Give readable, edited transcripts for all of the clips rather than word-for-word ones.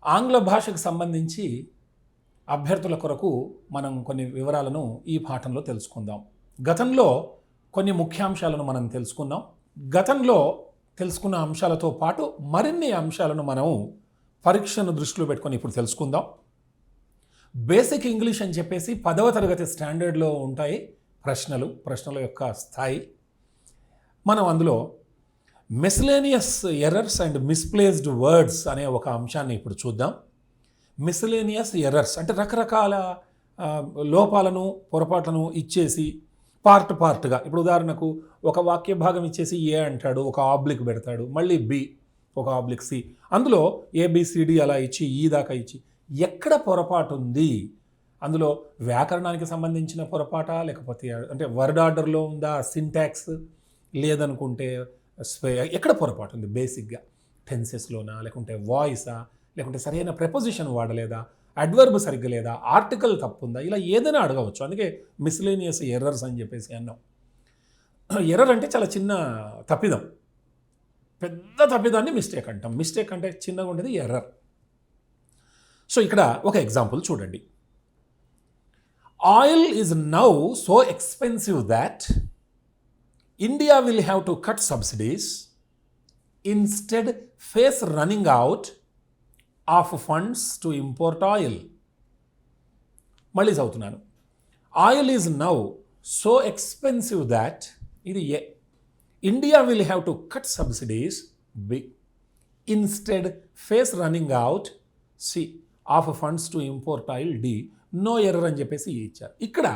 ఆంగ్ల భాషకు సంబంధించి అభ్యర్థుల కొరకు మనం కొన్ని వివరాలను ఈ పాఠంలో తెలుసుకుందాం. గతంలో కొన్ని ముఖ్యాంశాలను మనం తెలుసుకున్నాం. గతంలో తెలుసుకున్న అంశాలతో పాటు మరిన్ని అంశాలను మనం పరీక్షను దృష్టిలో పెట్టుకొని ఇప్పుడు తెలుసుకుందాం. బేసిక్ ఇంగ్లీష్ అని చెప్పేసి 10వ తరగతి స్టాండర్డ్లో ఉంటాయి ప్రశ్నల యొక్క స్థాయి. మనం అందులో miscellaneous errors and misplaced words అనే ఒక అంశాన్ని ఇప్పుడు చూద్దాం. మిస్లేనియస్ ఎర్రర్స్ అంటే రకరకాల లోపాలను పొరపాట్లను ఇచ్చేసి పార్ట్గా, ఇప్పుడు ఉదాహరణకు ఒక వాక్య భాగం ఇచ్చేసి ఏ అంటాడు, ఒక ఆబ్లిక్ పెడతాడు, మళ్ళీ బి, ఒక ఆబ్లిక్ సి, అందులో ఏబిసిడి అలా ఇచ్చి ఈ దాకా ఇచ్చి ఎక్కడ పొరపాటు ఉంది, అందులో వ్యాకరణానికి సంబంధించిన పొరపాట, లేకపోతే అంటే వర్డ్ ఆర్డర్లో ఉందా, సింటాక్స్, లేదనుకుంటే ఎక్కడ పొరపాటు ఉంది, బేసిక్గా టెన్సెస్లోనా, లేకుంటే వాయిసా, లేకుంటే సరైన ప్రెపోజిషన్ వాడలేదా, అడ్వర్బ్ సరిగ్గా లేదా, ఆర్టికల్ తప్పుందా, ఇలా ఏదైనా అడగవచ్చు. అందుకే మిస్లేనియస్ ఎర్రర్స్ అని చెప్పేసి అన్నాం. ఎర్రర్ అంటే చాలా చిన్న తప్పిదం, పెద్ద తప్పిదాన్ని మిస్టేక్ అంటాం. మిస్టేక్ అంటే చిన్నగా ఉండేది ఎర్రర్. సో ఇక్కడ ఒక ఎగ్జాంపుల్ చూడండి. Oil is now so expensive that India will have to cut subsidies, instead face running out of funds to import oil. మళ్ళీ చదువుతున్నాను. Oil is now so expensive that, ఇది A, India will have to cut subsidies, B, instead face running out, C, of funds to import oil, D, no error అని చెప్పేసి ఇచ్చారు. ఇక్కడ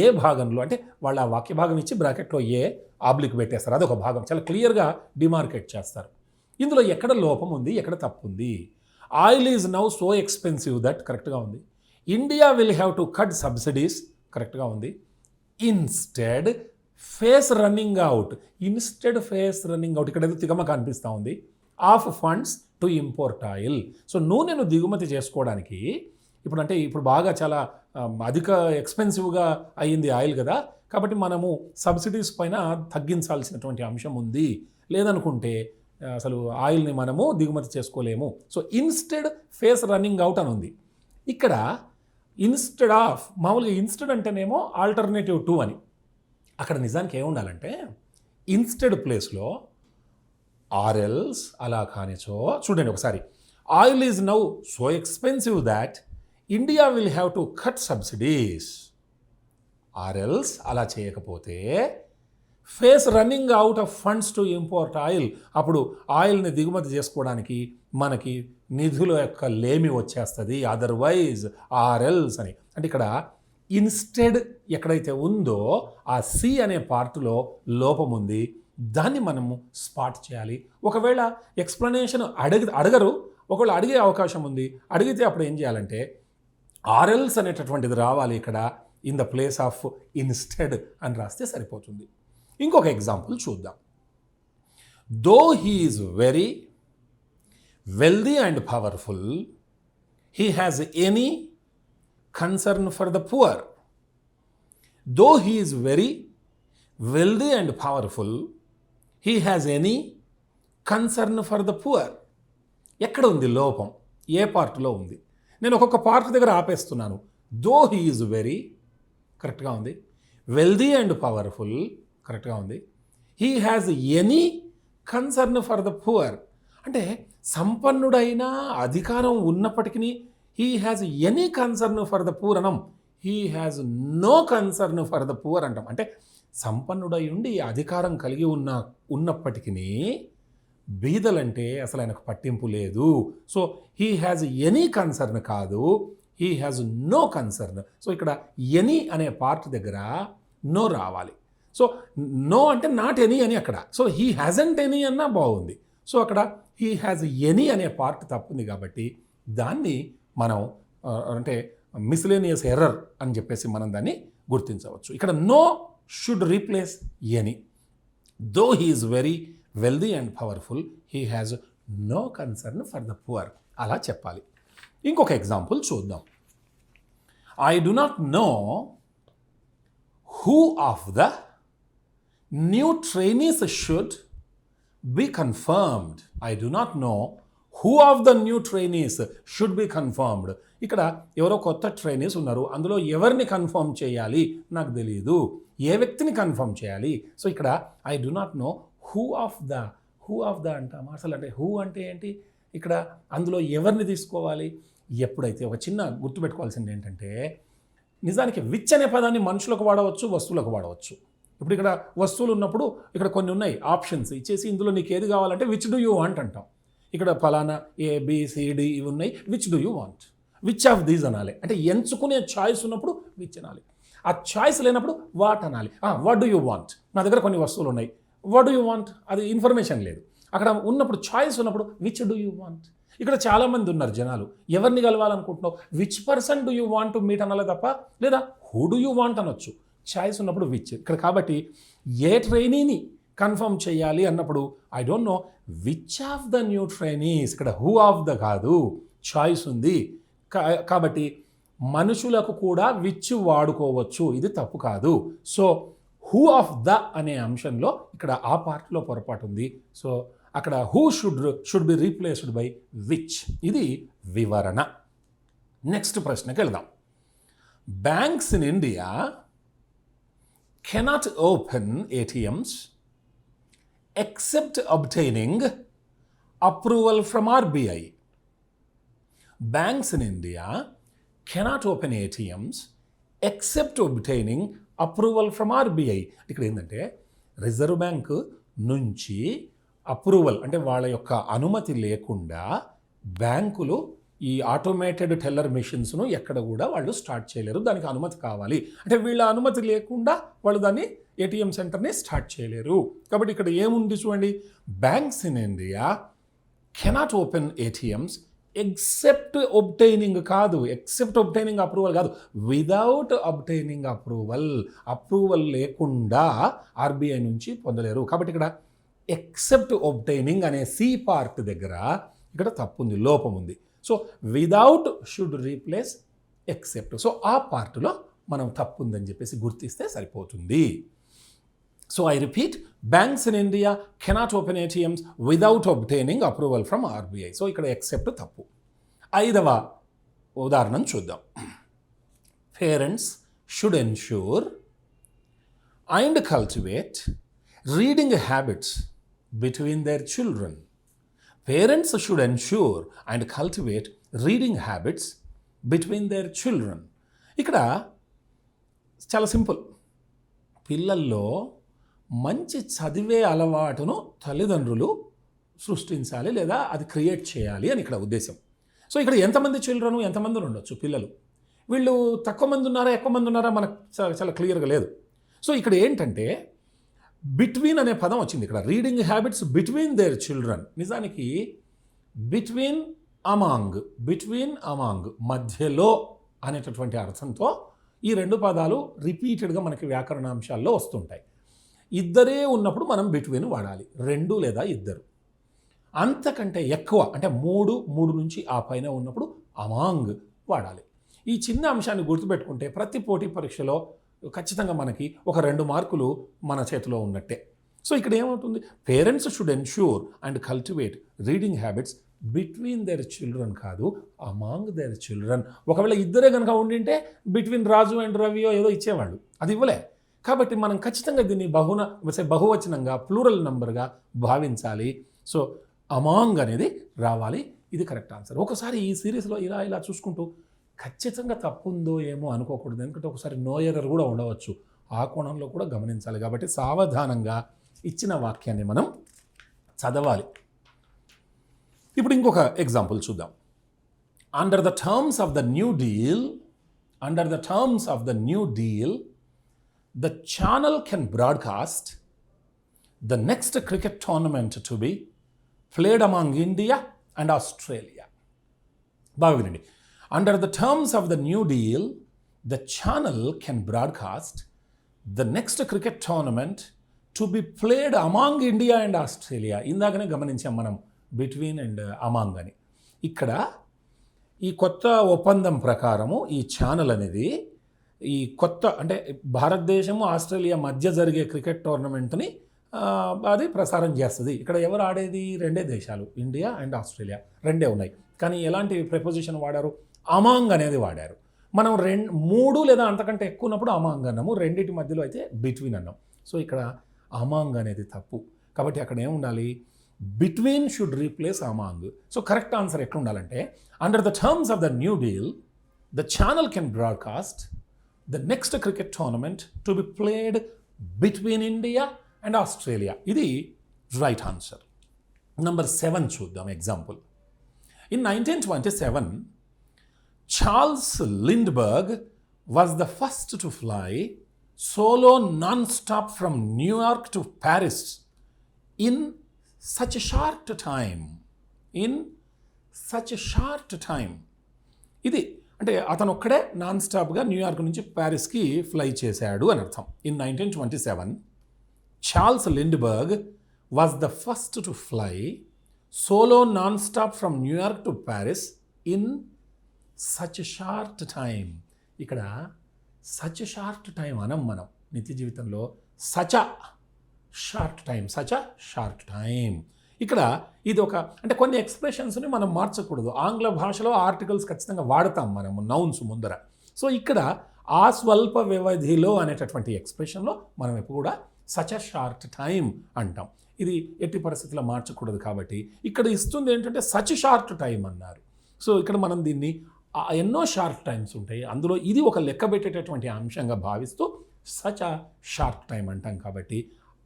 ఏ భాగంలో అంటే వాళ్ళ ఆ వాక్య భాగం ఇచ్చి బ్రాకెట్లో ఏ ఆబ్లిక్ పెట్టేస్తారు, అదొక భాగం చాలా క్లియర్గా డిమార్కేట్ చేస్తారు. ఇందులో ఎక్కడ లోపం ఉంది, ఎక్కడ తప్పు ఉంది. Oil is now so expensive that కరెక్ట్గా ఉంది. India will have to cut subsidies కరెక్ట్గా ఉంది. Instead face running out, instead face running out, ఇక్కడ ఏదో తిగమక అనిపిస్తూ ఉంది, of funds to import oil. So నూనెను దిగుమతి చేసుకోవడానికి ఇప్పుడు బాగా చాలా అధిక ఎక్స్పెన్సివ్గా అయ్యింది ఆయిల్ కదా, కాబట్టి మనము సబ్సిడీస్ పైన తగ్గించాల్సినటువంటి అంశం ఉంది, లేదనుకుంటే అసలు ఆయిల్ని మనము దిగుమతి చేసుకోలేము. So instead face running out అని ఉంది. ఇక్కడ ఇన్స్టెడ్ ఆఫ్, మామూలుగా ఇన్స్టెడ్ అంటేనేమో ఆల్టర్నేటివ్ టు అని, అక్కడ నిజానికి ఏముండాలంటే ఇన్స్టెడ్ ప్లేస్లో ఆర్ఎల్స్, అలా కానిచో చూడండి ఒకసారి. Oil is now so expensive that India will have to cut subsidies, or else, అలా చేయకపోతే face running out of funds to import oil, అప్పుడు ఆయిల్ని దిగుమతి చేసుకోవడానికి మనకి నిధుల యొక్క లేమి వచ్చేస్తుంది, అదర్వైజ్ ఆర్ఎల్స్ అని. అంటే ఇక్కడ ఇన్స్టెడ్ ఎక్కడైతే ఉందో ఆ సి అనే పార్ట్లో లోపం ఉంది, దాన్ని మనము స్పాట్ చేయాలి. ఒకవేళ ఎక్స్ప్లెనేషన్ అడగరు, ఒకవేళ అడిగే అవకాశం ఉంది, అడిగితే అప్పుడు ఏం చేయాలంటే ఆర్ఎల్స్ అనేటటువంటిది రావాలి ఇక్కడ, in the place of instead అని రాస్తే సరిపోతుంది. ఇంకొక ఎగ్జాంపుల్ చూద్దాం. దో he is very wealthy and powerful, he has any concern for the poor. Though he is very wealthy and powerful, he has any concern for the poor. ఎక్కడ ఉంది లోపం, ఏ పార్ట్లో ఉంది? నేను ఒక్కొక్క పార్ట్ దగ్గర ఆపేస్తున్నాను. దో హీ ఈజ్ వెరీ కరెక్ట్గా ఉంది, వెల్దీ అండ్ పవర్ఫుల్ కరెక్ట్గా ఉంది, he has any concern for the poor అంటే సంపన్నుడైన అధికారం ఉన్నప్పటికీ he has any concern for the poor అనం, he has no concern for the poor అంటాం. అంటే సంపన్నుడై ఉండి అధికారం కలిగి ఉన్నప్పటికీ బీదలంటే అసలు ఆయనకు పట్టింపు లేదు. So he has any concern కాదు, he has no concern. So ఇక్కడ ఎనీ అనే పార్ట్ దగ్గర నో రావాలి. సో నో అంటే నాట్ ఎనీ అని అక్కడ, సో హీ హ్యాజంట్ ఎనీ అన్నా బాగుంది. సో అక్కడ హీ హ్యాజ్ ఎనీ అనే పార్ట్ తప్పుంది కాబట్టి దాన్ని మనం అంటే మిస్లేనియస్ ఎర్రర్ అని చెప్పేసి మనం దాన్ని గుర్తించవచ్చు. ఇక్కడ no should replace any. Though he is very wealthy and powerful, he has no concern for the poor, అలా చెప్పాలి. ఇంకొక ఎగ్జాంపుల్ చూద్దాం. I do not know who of the new trainees should be confirmed. I do not know who of the new trainees should be confirmed. ఇక్కడ ఎవరో కొత్త trainees ఉన్నారు, అందులో ఎవరిని కన్ఫర్మ్ చేయాలి నాకు తెలియదు, ఏ వ్యక్తిని కన్ఫర్మ్ చేయాలి. సో ఇక్కడ I do not know who of the అంటాం. అసలు అంటే హూ అంటే ఏంటి, ఇక్కడ అందులో ఎవరిని తీసుకోవాలి. ఎప్పుడైతే ఒక చిన్న గుర్తుపెట్టుకోవాల్సింది ఏంటంటే, నిజానికి విచ్ అనే పదాన్ని మనుషులకు వాడవచ్చు, వస్తువులకు వాడవచ్చు. ఇప్పుడు ఇక్కడ వస్తువులు ఉన్నప్పుడు ఇక్కడ కొన్ని ఉన్నాయి ఆప్షన్స్ ఇచ్చేసి, ఇందులో నీకు ఏది కావాలంటే విచ్ డూ యూ వాంట్ అంటాం. ఇక్కడ ఫలానా ABCD ఇవి ఉన్నాయి, which do you want, which of these అనాలి. అంటే ఎంచుకునే చాయిస్ ఉన్నప్పుడు విచ్ అనాలి, ఆ చాయిస్ లేనప్పుడు వాట్ అనాలి. వాట్ డూ యూ వాంట్, నా దగ్గర కొన్ని వస్తువులు ఉన్నాయి, వాట్ డూ యూ వాంట్ అది ఇన్ఫర్మేషన్ లేదు. అక్కడ ఉన్నప్పుడు చాయిస్ ఉన్నప్పుడు విచ్ డూ యూ వాంట్. ఇక్కడ చాలామంది ఉన్నారు జనాలు, ఎవరిని కలవాలనుకుంటున్నావు, which person do you want to meet అనాలి తప్ప, లేదా హూ డూ యూ వాంట్ అనొచ్చు. చాయిస్ ఉన్నప్పుడు విచ్. ఇక్కడ కాబట్టి ఏ ట్రైనీని కన్ఫర్మ్ చేయాలి అన్నప్పుడు I don't know which of the new trainees, ఇక్కడ హూ ఆఫ్ ద కాదు, చాయిస్ ఉంది. కాబట్టి మనుషులకు కూడా విచ్ వాడుకోవచ్చు, ఇది తప్పు కాదు. సో హూ ఆఫ్ ద అనే అంశంలో ఇక్కడ ఆ పార్ట్లో పొరపాటు ఉంది. సో అక్కడ who should be replaced by which. ఇది వివరణ. నెక్స్ట్ ప్రశ్నకి వెళ్దాం. Banks in India cannot open ATMs except obtaining approval from RBI. Banks in India cannot open ATMs except obtaining approval from RBI. ఇక్కడ ఏంటంటే రిజర్వ్ బ్యాంక్ నుంచి approval అంటే వాళ్ళ యొక్క అనుమతి లేకుండా బ్యాంకులు ఈ ఆటోమేటెడ్ టెల్లర్ మెషిన్స్ను ఎక్కడ కూడా వాళ్ళు స్టార్ట్ చేయలేరు, దానికి అనుమతి కావాలి. అంటే వీళ్ళ అనుమతి లేకుండా వాళ్ళు దాన్ని ATM సెంటర్ని స్టార్ట్ చేయలేరు. కాబట్టి ఇక్కడ ఏముంది చూడండి, banks in India cannot open ATMs except obtaining కాదు, ఎక్సెప్ట్ ఒబ్టైనింగ్ అప్రూవల్ కాదు, విదౌట్ ఒబ్టైనింగ్ అప్రూవల్ లేకుండా RBI నుంచి పొందలేరు. కాబట్టి ఇక్కడ ఎక్సెప్ట్ ఒబ్టైనింగ్ అనే C పార్ట్ దగ్గర ఇక్కడ తప్పు ఉంది, లోపం ఉంది. So without should replace except. So ఆ పార్ట్లో మనం తప్పు ఉందని చెప్పేసి గుర్తిస్తే సరిపోతుంది. So I repeat, banks in India cannot open ATMs without obtaining approval from RBI. So ఇక్కడ ఎక్సెప్ట్ తప్పు. 5వ ఉదాహరణ చూద్దాం. Parents should ensure and cultivate reading habits between their children. Parents should ensure and cultivate reading habits between their children. ఇక్కడ చాలా simple, పిల్లల్లో మంచి చదివే అలవాటును తల్లిదండ్రులు సృష్టించాలి లేదా అది క్రియేట్ చేయాలి అని ఇక్కడ ఉద్దేశం. సో ఇక్కడ ఎంతమంది చిల్డ్రన్, ఎంతమంది ఉండొచ్చు పిల్లలు, వీళ్ళు తక్కువ మంది ఉన్నారా ఎక్కువ మంది ఉన్నారా మనకు చాలా క్లియర్గా లేదు. సో ఇక్కడ ఏంటంటే బిట్వీన్ అనే పదం వచ్చింది ఇక్కడ, reading habits between their children. నిజానికి బిట్వీన్ అమాంగ్ మధ్యలో అనేటటువంటి అర్థంతో ఈ రెండు పదాలు రిపీటెడ్గా మనకి వ్యాకరణాంశాల్లో వస్తుంటాయి. ఇద్దరే ఉన్నప్పుడు మనం బిట్వీన్ వాడాలి, 2 లేదా 2. అంతకంటే ఎక్కువ అంటే 3 నుంచి ఆ పైన ఉన్నప్పుడు అమాంగ్ వాడాలి. ఈ చిన్న అంశాన్ని గుర్తుపెట్టుకుంటే ప్రతి పోటీ పరీక్షలో ఖచ్చితంగా మనకి ఒక 2 మార్కులు మన చేతిలో ఉన్నట్టే. సో ఇక్కడ ఏమవుతుంది, parents should ensure and cultivate reading habits between their children కాదు, అమాంగ్ దేర్ చిల్డ్రన్. ఒకవేళ ఇద్దరే కనుక ఉండింటే బిట్వీన్ రాజు అండ్ రవియో ఏదో ఇచ్చేవాళ్ళు, అది ఇవ్వలే. కాబట్టి మనం ఖచ్చితంగా దీన్ని బహువచనంగా ప్లూరల్ నంబర్గా భావించాలి. సో అమాంగ్ అనేది రావాలి, ఇది కరెక్ట్ ఆన్సర్. ఒకసారి ఈ సిరీస్లో ఇలా చూసుకుంటూ ఖచ్చితంగా తప్పు ఉందో ఏమో అనుకోకూడదు, ఎందుకంటే ఒకసారి నో ఎర్రర్ కూడా ఉండవచ్చు, ఆ కోణంలో కూడా గమనించాలి. కాబట్టి సావధానంగా ఇచ్చిన వాక్యాన్ని మనం చదవాలి. ఇప్పుడు ఇంకొక ఎగ్జాంపుల్ చూద్దాం. Under the terms of the new deal the channel can broadcast the next cricket tournament to be played among India and Australia. బాగా వినండి. Under the terms of the new deal, the channel can broadcast the next cricket tournament to be played among India and Australia. ఇందాకనే గమనించాం మనం between and among అని. ఇక్కడ ఈ కొత్త ఒప్పందం ప్రకారము ఈ ఛానల్ అనేది ఈ కొత్త అంటే భారతదేశము ఆస్ట్రేలియా మధ్య జరిగే క్రికెట్ టోర్నమెంట్ని అది ప్రసారం చేస్తుంది. ఇక్కడ ఎవరు ఆడేది? రెండే దేశాలు, ఇండియా అండ్ ఆస్ట్రేలియా, రెండే ఉన్నాయి. కానీ ఎలాంటి ప్రిపోజిషన్ వాడారు? అమాంగ్ అనేది వాడారు. మనం 3 లేదా అంతకంటే ఎక్కువ ఉన్నప్పుడు అమాంగ్ అన్నాము, రెండింటి మధ్యలో అయితే బిట్వీన్ అన్నాం. సో ఇక్కడ అమాంగ్ అనేది తప్పు. కాబట్టి అక్కడ ఏముండాలి? Between should replace among. So correct answer ఎట్లా ఉండాలంటే, under the terms of the new deal the channel can broadcast the next cricket tournament to be played between India and Australia. ఇది right answer. Number 7 చూద్దాం example. In 1927 Charles Lindbergh was the first to fly solo non-stop from New York to Paris in such a short time. In such a short time. ఇది అంటే అతను ఒక్కడే non స్టాప్గా New York నుంచి ప్యారిస్కి fly చేశాడు అని అర్థం. In 1927 Charles Lindbergh was the first to fly solo non-stop from New York to Paris in such a short time. ఇక్కడ such a short time అనం మనం నిత్య జీవితంలో such a short time. ఇక్కడ ఇది ఒక అంటే కొన్ని ఎక్స్ప్రెషన్స్ని మనం మార్చకూడదు. ఆంగ్ల భాషలో ఆర్టికల్స్ ఖచ్చితంగా వాడతాం మనము నౌన్స్ ముందర. సో ఇక్కడ ఆ స్వల్ప వ్యవధిలో అనేటటువంటి ఎక్స్ప్రెషన్లో మనం ఎప్పుడు కూడా సచ్ అ షార్ట్ టైం అంటాం. ఇది ఎట్టి పరిస్థితుల్లో మార్చకూడదు. కాబట్టి ఇక్కడ ఇస్తుంది ఏంటంటే సచ్ షార్ట్ టైం అన్నారు. సో ఇక్కడ మనం దీన్ని ఎన్నో షార్ట్ టైమ్స్ ఉంటాయి, అందులో ఇది ఒక లెక్క పెట్టేటటువంటి అంశంగా భావిస్తూ సచ్ అ షార్ట్ టైం అంటాం. కాబట్టి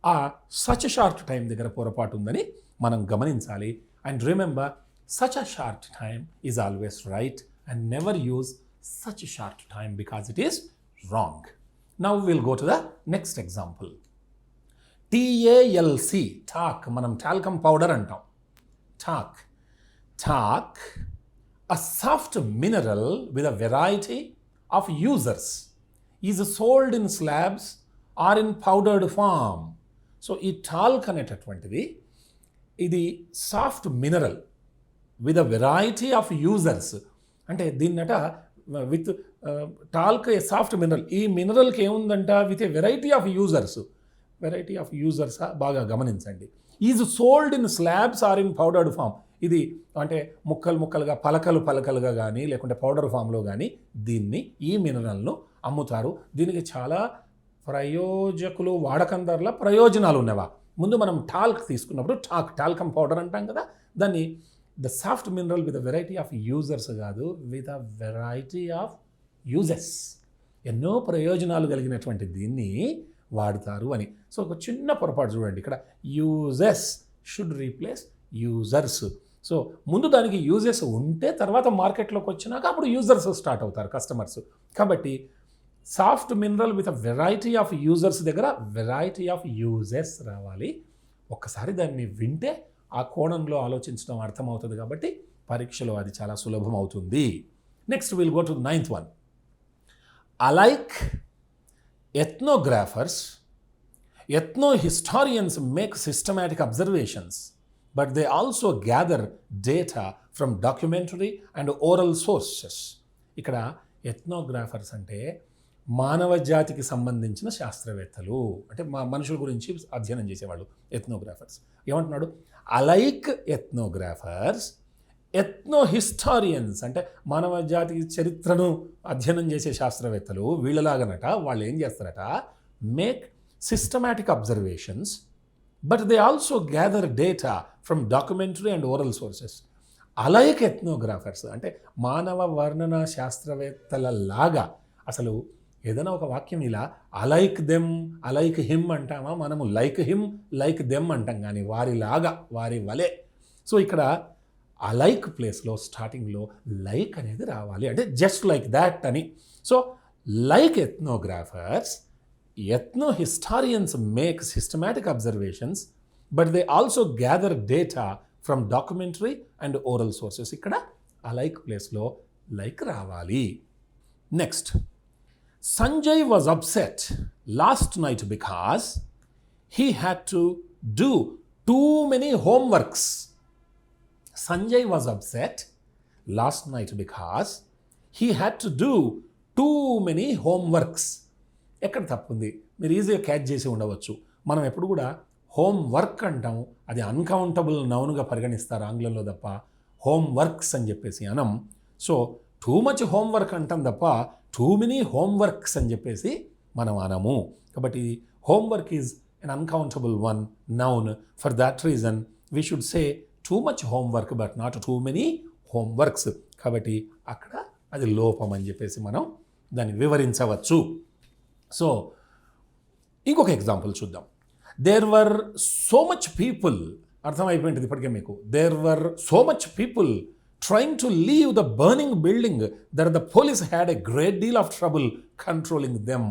ఆ సచ్ షార్ట్ టైం దగ్గర పొరపాటు ఉందని మనం గమనించాలి. And remember, such a short time is always right and never use such short time because it is wrong. Now will go to the next example. TALC, talk. మనం talcum powder అంటాం. Talk a soft mineral with a variety of users is sold in slabs or in powdered form. So ఈ talc అనేటటువంటిది ఇది soft mineral with a variety of users. అంటే దీన్నట with talc a soft mineral. ఈ మినరల్కి ఏముందంట? With a variety of users. బాగా గమనించండి. Is sold in slabs or in powdered form. ఇది అంటే ముక్కలుగా పలకలుగా కానీ లేకుంటే పౌడర్ ఫామ్లో కానీ దీన్ని ఈ మినరల్ను అమ్ముతారు. దీనికి చాలా ప్రయోజకులు, వాడకందారుల ప్రయోజనాలు ఉన్నవా? ముందు మనం టాల్క్ తీసుకున్నప్పుడు టాల్కమ్ పౌడర్ అంటాం కదా, దాన్ని the soft mineral with a variety of users కాదు, with a variety of uses. ఎన్నో ప్రయోజనాలు కలిగినటువంటి దీన్ని వాడతారు అని. సో ఒక చిన్న పొరపాటు చూడండి ఇక్కడ, uses should replace users. So ముందు దానికి యూజెస్ ఉంటే తర్వాత మార్కెట్లోకి వచ్చినాక అప్పుడు యూజర్స్ స్టార్ట్ అవుతారు, కస్టమర్స్. కాబట్టి soft mineral with a variety of users దగ్గర వెరైటీ ఆఫ్ యూజెస్ రావాలి. ఒక్కసారి దాన్ని వింటే ఆ కోణంలో ఆలోచించడం అర్థమవుతుంది. కాబట్టి పరీక్షలో అది చాలా సులభం అవుతుంది. Next will go to 9th one. Alike ethnographers, ethnohistorians make systematic observations, but they also gather data from documentary and oral sources. ఇక్కడ ఎథ్నోగ్రాఫర్స్ అంటే మానవ జాతికి సంబంధించిన శాస్త్రవేత్తలు, అంటే మనుషుల గురించి అధ్యయనం చేసేవాళ్ళు ఎథ్నోగ్రాఫర్స్. ఏమంటున్నాడు? అలైక్ ఎథ్నోగ్రాఫర్స్, ఎథ్నోహిస్టారియన్స్ అంటే మానవ జాతి చరిత్రను అధ్యయనం చేసే శాస్త్రవేత్తలు వీళ్ళలాగనట వాళ్ళు ఏం చేస్తారట? Make systematic observations but they also gather data from documentary and oral sources. Alike ethnographers అంటే మానవ వర్ణన శాస్త్రవేత్తల లాగా. అసలు ఏదైనా ఒక వాక్యం ఇలా అలైక్ దెమ్, అలైక్ హిమ్ అంటామా? మనము లైక్ హిమ్, లైక్ దెమ్ అంటాం, కానీ వారిలాగా, వారి వలె. సో ఇక్కడ అలైక్ ప్లేస్లో స్టార్టింగ్లో లైక్ అనేది రావాలి, అంటే జస్ట్ లైక్ దాట్ అని. So like ethnographers, ethnohistorians make systematic observations but they also gather data from documentary and oral sources. ఇక్కడ alike ప్లేస్లో like రావాలి. Next, Sanjay was upset last night because he had to do too many homeworks. Sanjay was upset last night because he had to do too many homeworks. ఎక్కడ తప్పుంది? మీరు ఈజీగా catch చేసి ఉండవచ్చు. మనం ఎప్పుడు కూడా హోమ్ వర్క్ అంటాం, అది అన్కౌంటబుల్ నౌన్గా పరిగణిస్తారు ఆంగ్లంలో తప్ప హోమ్ వర్క్స్ అని చెప్పేసి అనం. సో టూ మచ్ హోంవర్క్ అంటాం తప్ప టూ మెనీ హోంవర్క్స్ అని చెప్పేసి మనం అనము. కాబట్టి homework is an uncountable one noun. For that reason we should say too much homework but not too many homeworks. కాబట్టి అక్కడ అది లోపం అని చెప్పేసి మనం దాన్ని వివరించవచ్చు. సో ఇంకొక ఎగ్జాంపుల్ చూద్దాం. There were so much people, అర్థమైపోయింది ఇప్పటికే మీకు. There were so much people trying to leave the burning building that the police had a great deal of trouble controlling them.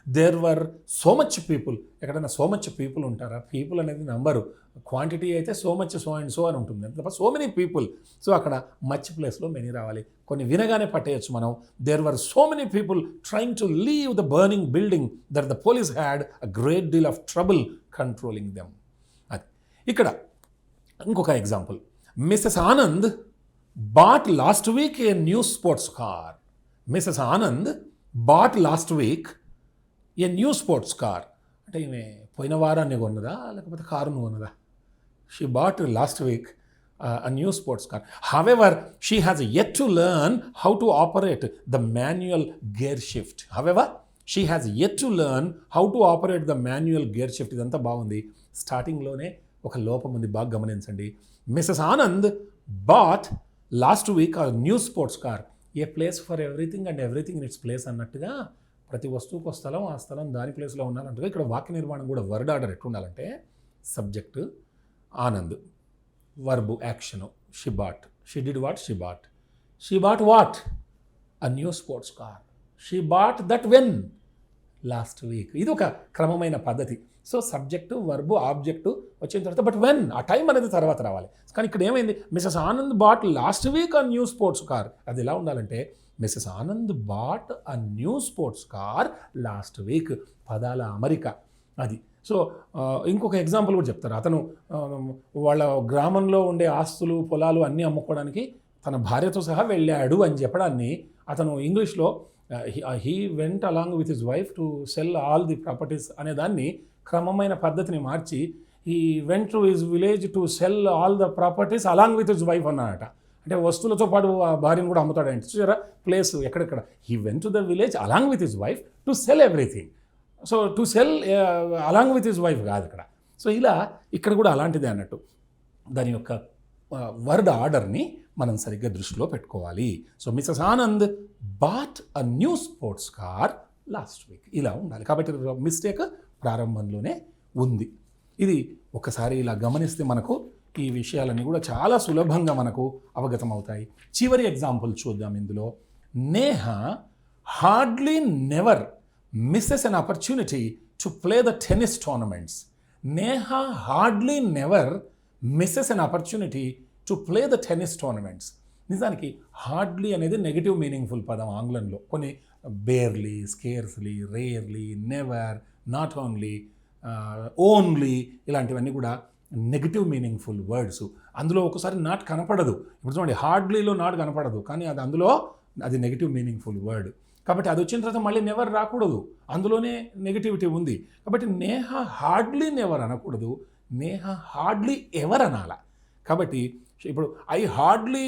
There were so much people, ఎక్కడైనా so much people ఉంటారా? People అనేది number, quantity అయితే so much so and so అని ఉంటుంది, తప్ప so many people. So అక్కడ much ప్లేస్లో many రావాలి. కొన్ని వినగానే పట్టేయచ్చు మనం. There were so many people trying to leave the burning building that the police had a great deal of trouble controlling them. అది ఇక్కడ ఇంకొక example. Mrs Anand bought last week a new sports car. Mrs Anand bought last week a new sports car అంటే ఈమె పోయిన వారాన్ని కొన్నదా లేకపోతే కారును కొన్నదా? She bought last week a new sports car. However, she has yet to learn how to operate the manual gear shift. However, she has yet to learn how to operate the manual gear shift. ఇదంతా బాగుంది. స్టార్టింగ్లోనే ఒక లోపం ఉంది, బాగా గమనించండి. Mrs Anand bought last week a new sports car. A place for everything and everything in its place అన్నట్టుగా ప్రతి వస్తువుకు ఒక స్థలం, ఆ స్థలం దాని ప్లేస్లో ఉండాలంటే ఇక్కడ వాక్య నిర్మాణం కూడా వర్డ్ ఆర్డర్ ఎట్లుండాలంటే subject Anand, verb action she bought, she did what, she bought. She bought what? A new sports car. She bought that when? Last week. ఇది ఒక క్రమమైన పద్ధతి. సో సబ్జెక్టు, వర్బు, ఆబ్జెక్టు వచ్చిన తర్వాత బట్ వెన్, ఆ time అనేది తర్వాత రావాలి. కానీ ఇక్కడ ఏమైంది? Mrs Anand bought last week a new sports car. అది ఎలా ఉండాలంటే Mrs Anand bought a new sports car last week. పదాల అమరిక అది. సో ఇంకొక ఎగ్జాంపుల్ కూడా చెప్తారు. అతను వాళ్ళ గ్రామంలో ఉండే ఆస్తులు, పొలాలు అన్నీ అమ్ముకోవడానికి తన భార్యతో సహా వెళ్ళాడు అని చెప్పడాన్ని అతను ఇంగ్లీష్లో he went along with his wife to sell all the properties అనే దాన్ని క్రమమైన పద్ధతిని మార్చి he went to his village to sell all the properties along with his wife అన్నాడట. అంటే వస్తువులతో పాటు ఆ భార్యను కూడా అమ్ముతాడంటే చూసారా ప్లేస్ ఎక్కడెక్కడ. He went to the village along with his wife to cell everything. So to cell along with his wife కాదు ఇక్కడ. సో ఇలా ఇక్కడ కూడా అలాంటిదే అన్నట్టు. దాని యొక్క వర్డ్ ఆర్డర్ని మనం సరిగ్గా దృష్టిలో పెట్టుకోవాలి. So Mrs Anand bought a new sports car last week ఇలా ఉండాలి. కాబట్టి మిస్టేక్ ప్రారంభంలోనే ఉంది. ఇది ఒకసారి ఇలా గమనిస్తే మనకు ఈ విషయాలన్నీ కూడా చాలా సులభంగా మనకు అవగతం అవుతాయి. చివరి ఎగ్జాంపుల్ చూద్దాం. ఇందులో Neha hardly never misses an opportunity to play the tennis tournaments. Neha hardly never misses an opportunity to play the tennis tournaments. నిజానికి హార్డ్లీ అనేది నెగిటివ్ మీనింగ్ఫుల్ పదం ఆంగ్లంలో. కొన్ని barely, scarcely, rarely, never, not only, only ఇలాంటివన్నీ కూడా negative meaningful words. అందులో ఒకసారి not కనపడదు. ఇప్పుడు చూడండి, హార్డ్లీలో నాట్ కనపడదు, కానీ అది అందులో అది నెగిటివ్ మీనింగ్ఫుల్ వర్డ్. కాబట్టి అది వచ్చిన తర్వాత మళ్ళీ నెవర్ రాకూడదు, అందులోనే నెగిటివిటీ ఉంది. కాబట్టి నేహ హార్డ్లీ నెవర్ అనకూడదు, నేహ హార్డ్లీ ఎవర్ అనాల. కాబట్టి ఇప్పుడు ఐ హార్డ్లీ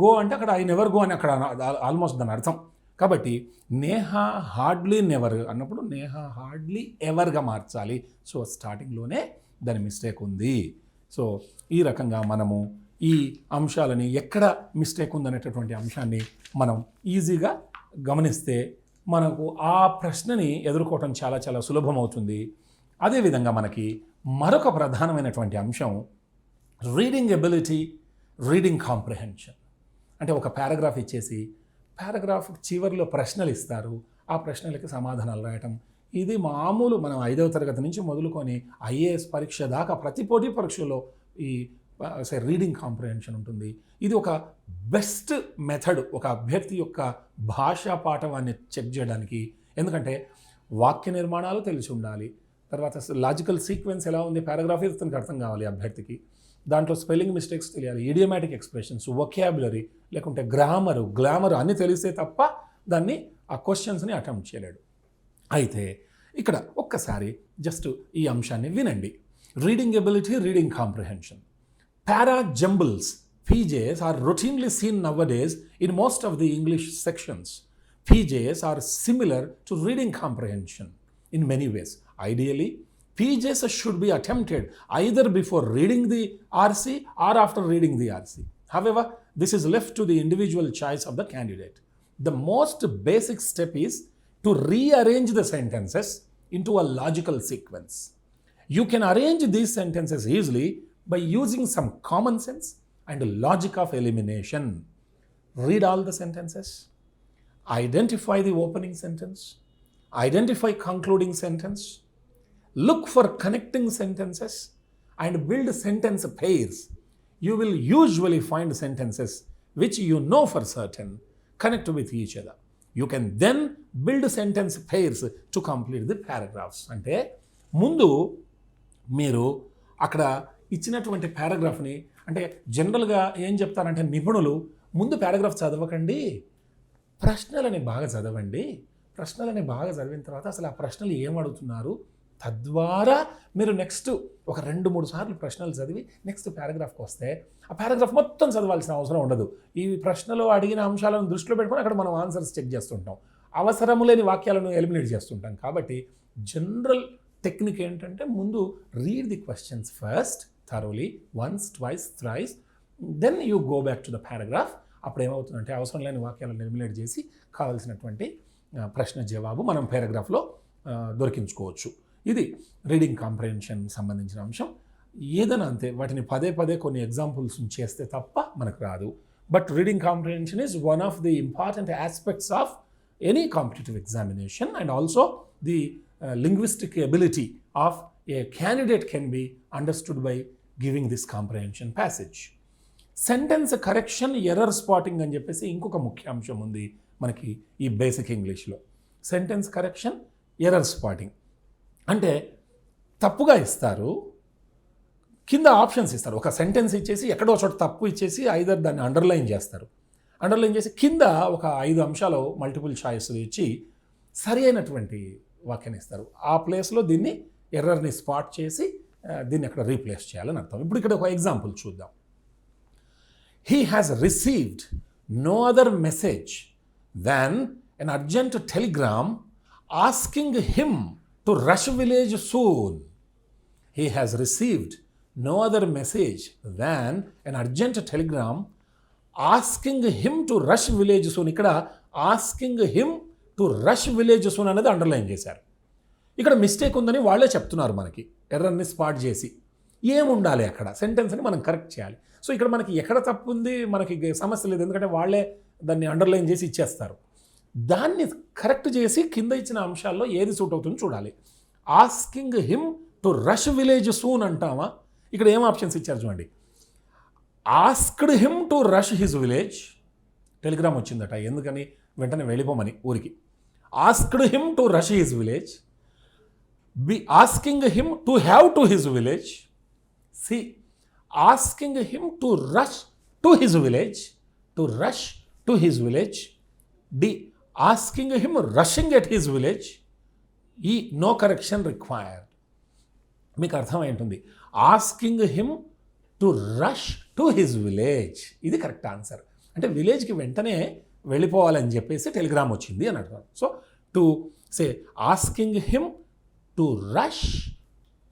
గో అంటే అక్కడ ఐ నెవర్ గో అని అక్కడ ఆల్మోస్ట్ దాని అర్థం. కాబట్టి నేహ హార్డ్లీ నెవర్ అన్నప్పుడు నేహ హార్డ్లీ ఎవర్గా మార్చాలి. సో స్టార్టింగ్లోనే దాని మిస్టేక్ ఉంది. సో ఈ రకంగా మనము ఈ అంశాలని ఎక్కడ మిస్టేక్ ఉందనేటటువంటి అంశాన్ని మనం ఈజీగా గమనిస్తే మనకు ఆ ప్రశ్నని ఎదుర్కోవటం చాలా చాలా సులభమవుతుంది. అదేవిధంగా మనకి మరొక ప్రధానమైనటువంటి అంశం రీడింగ్ ఎబిలిటీ, రీడింగ్ కాంప్రిహెన్షన్. అంటే ఒక పారాగ్రాఫ్ ఇచ్చేసి పారాగ్రాఫ్ చివరిలో ప్రశ్నలు ఇస్తారు, ఆ ప్రశ్నలకి సమాధానాలు రాయటం. ఇది మామూలు మనం 5వ తరగతి నుంచి మొదలుకొని ఐఏఎస్ పరీక్ష దాకా ప్రతి పోటీ పరీక్షలో ఈ రీడింగ్ కాంప్రిహెన్షన్ ఉంటుంది. ఇది ఒక బెస్ట్ మెథడ్ ఒక అభ్యర్థి యొక్క భాషా పాఠవాన్ని చెక్ చేయడానికి. ఎందుకంటే వాక్య నిర్మాణాలు తెలిసి ఉండాలి, తర్వాత లాజికల్ సీక్వెన్స్ ఎలా ఉంది, పారాగ్రాఫ్ ఇతనికి అర్థం కావాలి అభ్యర్థికి, దాంట్లో స్పెల్లింగ్ మిస్టేక్స్ తెలియాలి, ఇడియోమాటిక్ ఎక్స్ప్రెషన్స్, వొకాబులరీ, లేకుంటే గ్లామర్ అన్నీ తెలిస్తే తప్ప దాన్ని ఆ క్వశ్చన్స్ని అటెంప్ట్ చేయలేడు. అయితే ఇక్కడ ఒక్కసారి జస్ట్ ఈ అంశాన్ని వినండి. reading ability, reading comprehension. Para jumbles, PJs, are routinely seen nowadays in most of the English sections. PJs are similar to reading comprehension in many ways. Ideally, PJs should be attempted either before reading the RC or after reading the RC. However, this is left to the individual choice of the candidate. The most basic step is to rearrange the sentences into a logical sequence. You can arrange these sentences easily by using some common sense and logic of elimination. Read all the sentences, identify the opening sentence, identify concluding sentence, look for connecting sentences, and build sentence pairs. You will usually find sentences which you know for certain connect with each other. You can then build sentence pairs to complete the paragraphs. అంటే ముందు మీరు అక్కడ ఇచ్చినటువంటి పారాగ్రాఫ్ని అంటే జనరల్గా ఏం చెప్తారంటే నిపుణులు ముందు పారాగ్రాఫ్ చదవకండి, ప్రశ్నలని బాగా చదవండి. ప్రశ్నలని బాగా చదివిన తర్వాత అసలు ఆ ప్రశ్నలు ఏం అడుగుతున్నారు, తద్వారా మీరు నెక్స్ట్ ఒక 2-3 సార్లు ప్రశ్నలు చదివి నెక్స్ట్ పారాగ్రాఫ్కి వస్తే ఆ పారాగ్రాఫ్ మొత్తం చదవాల్సిన అవసరం ఉండదు. ఈ ప్రశ్నలో అడిగిన అంశాలను దృష్టిలో పెట్టుకొని అక్కడ మనం ఆన్సర్స్ చెక్ చేస్తుంటాం, అవసరము లేని వాక్యాలను ఎలిమినేట్ చేస్తుంటాం. కాబట్టి జనరల్ టెక్నిక్ ఏంటంటే ముందు read the questions first thoroughly once twice thrice, then you go back to the paragraph. అప్పుడు ఏమవుతుందంటే అవసరం లేని వాక్యాలను ఎలిమినేట్ చేసి కావాల్సినటువంటి ప్రశ్న జవాబు మనం పారాగ్రాఫ్లో దొరికించుకోవచ్చు. ఇది రీడింగ్ కాంప్రహెన్షన్ సంబంధించిన అంశం. ఏదైనా అంతే, వాటిని పదే పదే కొన్ని ఎగ్జాంపుల్స్ చేస్తే తప్ప మనకు రాదు. But reading comprehension is one of the important aspects of any competitive examination and also the linguistic ability of a candidate can be understood by giving this comprehension passage. Sentence correction, error spotting అని చెప్పేసి ఇంకొక ముఖ్య అంశం ఉంది మనకి ఈ basic ఇంగ్లీష్లో. Sentence correction, error spotting అంటే తప్పుగా ఇస్తారు, కింద ఆప్షన్స్ ఇస్తారు. ఒక సెంటెన్స్ ఇచ్చేసి ఎక్కడో చోట తప్పు ఇచ్చేసి ఐదర్ దాన్ని అండర్లైన్ చేస్తారు. అండర్లైన్ చేసి కింద ఒక 5 అంశాలు మల్టిపుల్ చాయిస్ ఇచ్చి సరి అయినటువంటి వాక్యాన్ని ఇస్తారు. ఆ ప్లేస్లో దీన్ని ఎర్రర్ని స్పాట్ చేసి దీన్ని అక్కడ రీప్లేస్ చేయాలని అర్థం. ఇప్పుడు ఇక్కడ ఒక ఎగ్జాంపుల్ చూద్దాం. He has received no other message than an urgent telegram asking him to rush village soon. He has received no other message than an urgent telegram asking him to rush village soon. ఇక్కడ asking him to rush village soon అనేది underline చేశారు. ఇక్కడ mistake ఉందని వాళ్ళే చెప్తున్నారు మనకి, ఎర్రర్ని spot చేసి. ఏముండాలి అక్కడ సెంటెన్స్ని మనం కరెక్ట్ చేయాలి. సో ఇక్కడ మనకి ఎక్కడ తప్పు ఉంది మనకి సమస్య లేదు, ఎందుకంటే వాళ్ళే దాన్ని అండర్లైన్ చేసి ఇచ్చేస్తారు. దాన్ని కరెక్ట్ చేసి కింద ఇచ్చిన అంశాల్లో ఏది సూట్ అవుతుందో చూడాలి. Asking him to rush village soon అంటామా? ఇక్కడ ఏం ఆప్షన్స్ ఇచ్చారు చూడండి. Asked him to rush his village, telegram వచ్చిందట ఎందుకని, వెంటనే వెళ్ళిపోమని ఊరికి. Asked him to rush his village, B asking him to have to his village, C asking him to rush to his village, to rush to his village, D asking him rushing at his village, E no correction required. మీకు అర్థమైంటుంది. Asking him to rush to his village ఇది correct answer. అంటే విలేజ్కి వెంటనే వెళ్ళిపోవాలని చెప్పేసి Telegram వచ్చింది అని అంటారు. So to say asking him to rush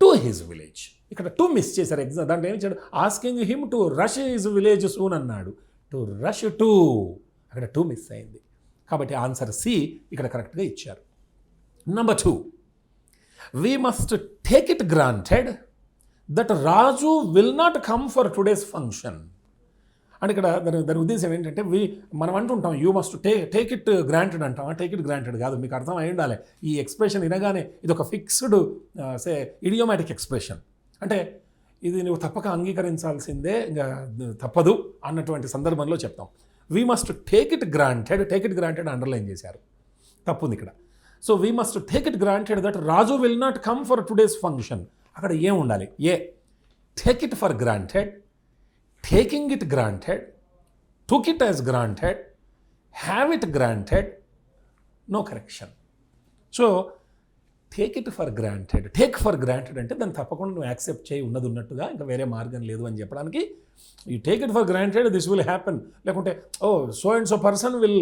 to his village, ఇక్కడ టు మిస్ చేశారు ఎగ్జామ్. దాంట్లో ఏమి ఇచ్చాడు, asking him to rush his village soon అన్నాడు, టు రష్ టు, అక్కడ టు మిస్ అయింది. కాబట్టి ఆన్సర్ సి ఇక్కడ కరెక్ట్గా ఇచ్చారు. Number 2, we must take it granted that Raju will not come for today's function. అంటే ఇక్కడ దాని ఉద్దేశం ఏంటంటే మనం అంటుంటాం you must take it granted అంటాం. టేక్ ఇట్ గ్రాంటెడ్ కాదు, మీకు అర్థం అయి ఉండాలి. ఈ ఎక్స్ప్రెషన్ వినగానే ఇది ఒక ఫిక్స్డ్ ఇడియోమాటిక్ ఎక్స్ప్రెషన్, అంటే ఇది నువ్వు తప్పక అంగీకరించాల్సిందే, ఇంకా తప్పదు అన్నటువంటి సందర్భంలో చెప్తాం. We must take it granted underline చేశారు, తప్పుంది ఇక్కడ. So we must take it granted that Raju will not come for today's function. అక్కడ ఏం ఉండాలి? A take it for granted, taking it granted, took it as granted, have it granted, no correction. So take it for granted. Take for granted అంటే దాన్ని తప్పకుండా నువ్వు accept చేయి ఉన్నది ఉన్నట్టుగా, ఇంకా వేరే మార్గం లేదు అని చెప్పడానికి you take it for granted, this will happen. లేకుంటే so and so person will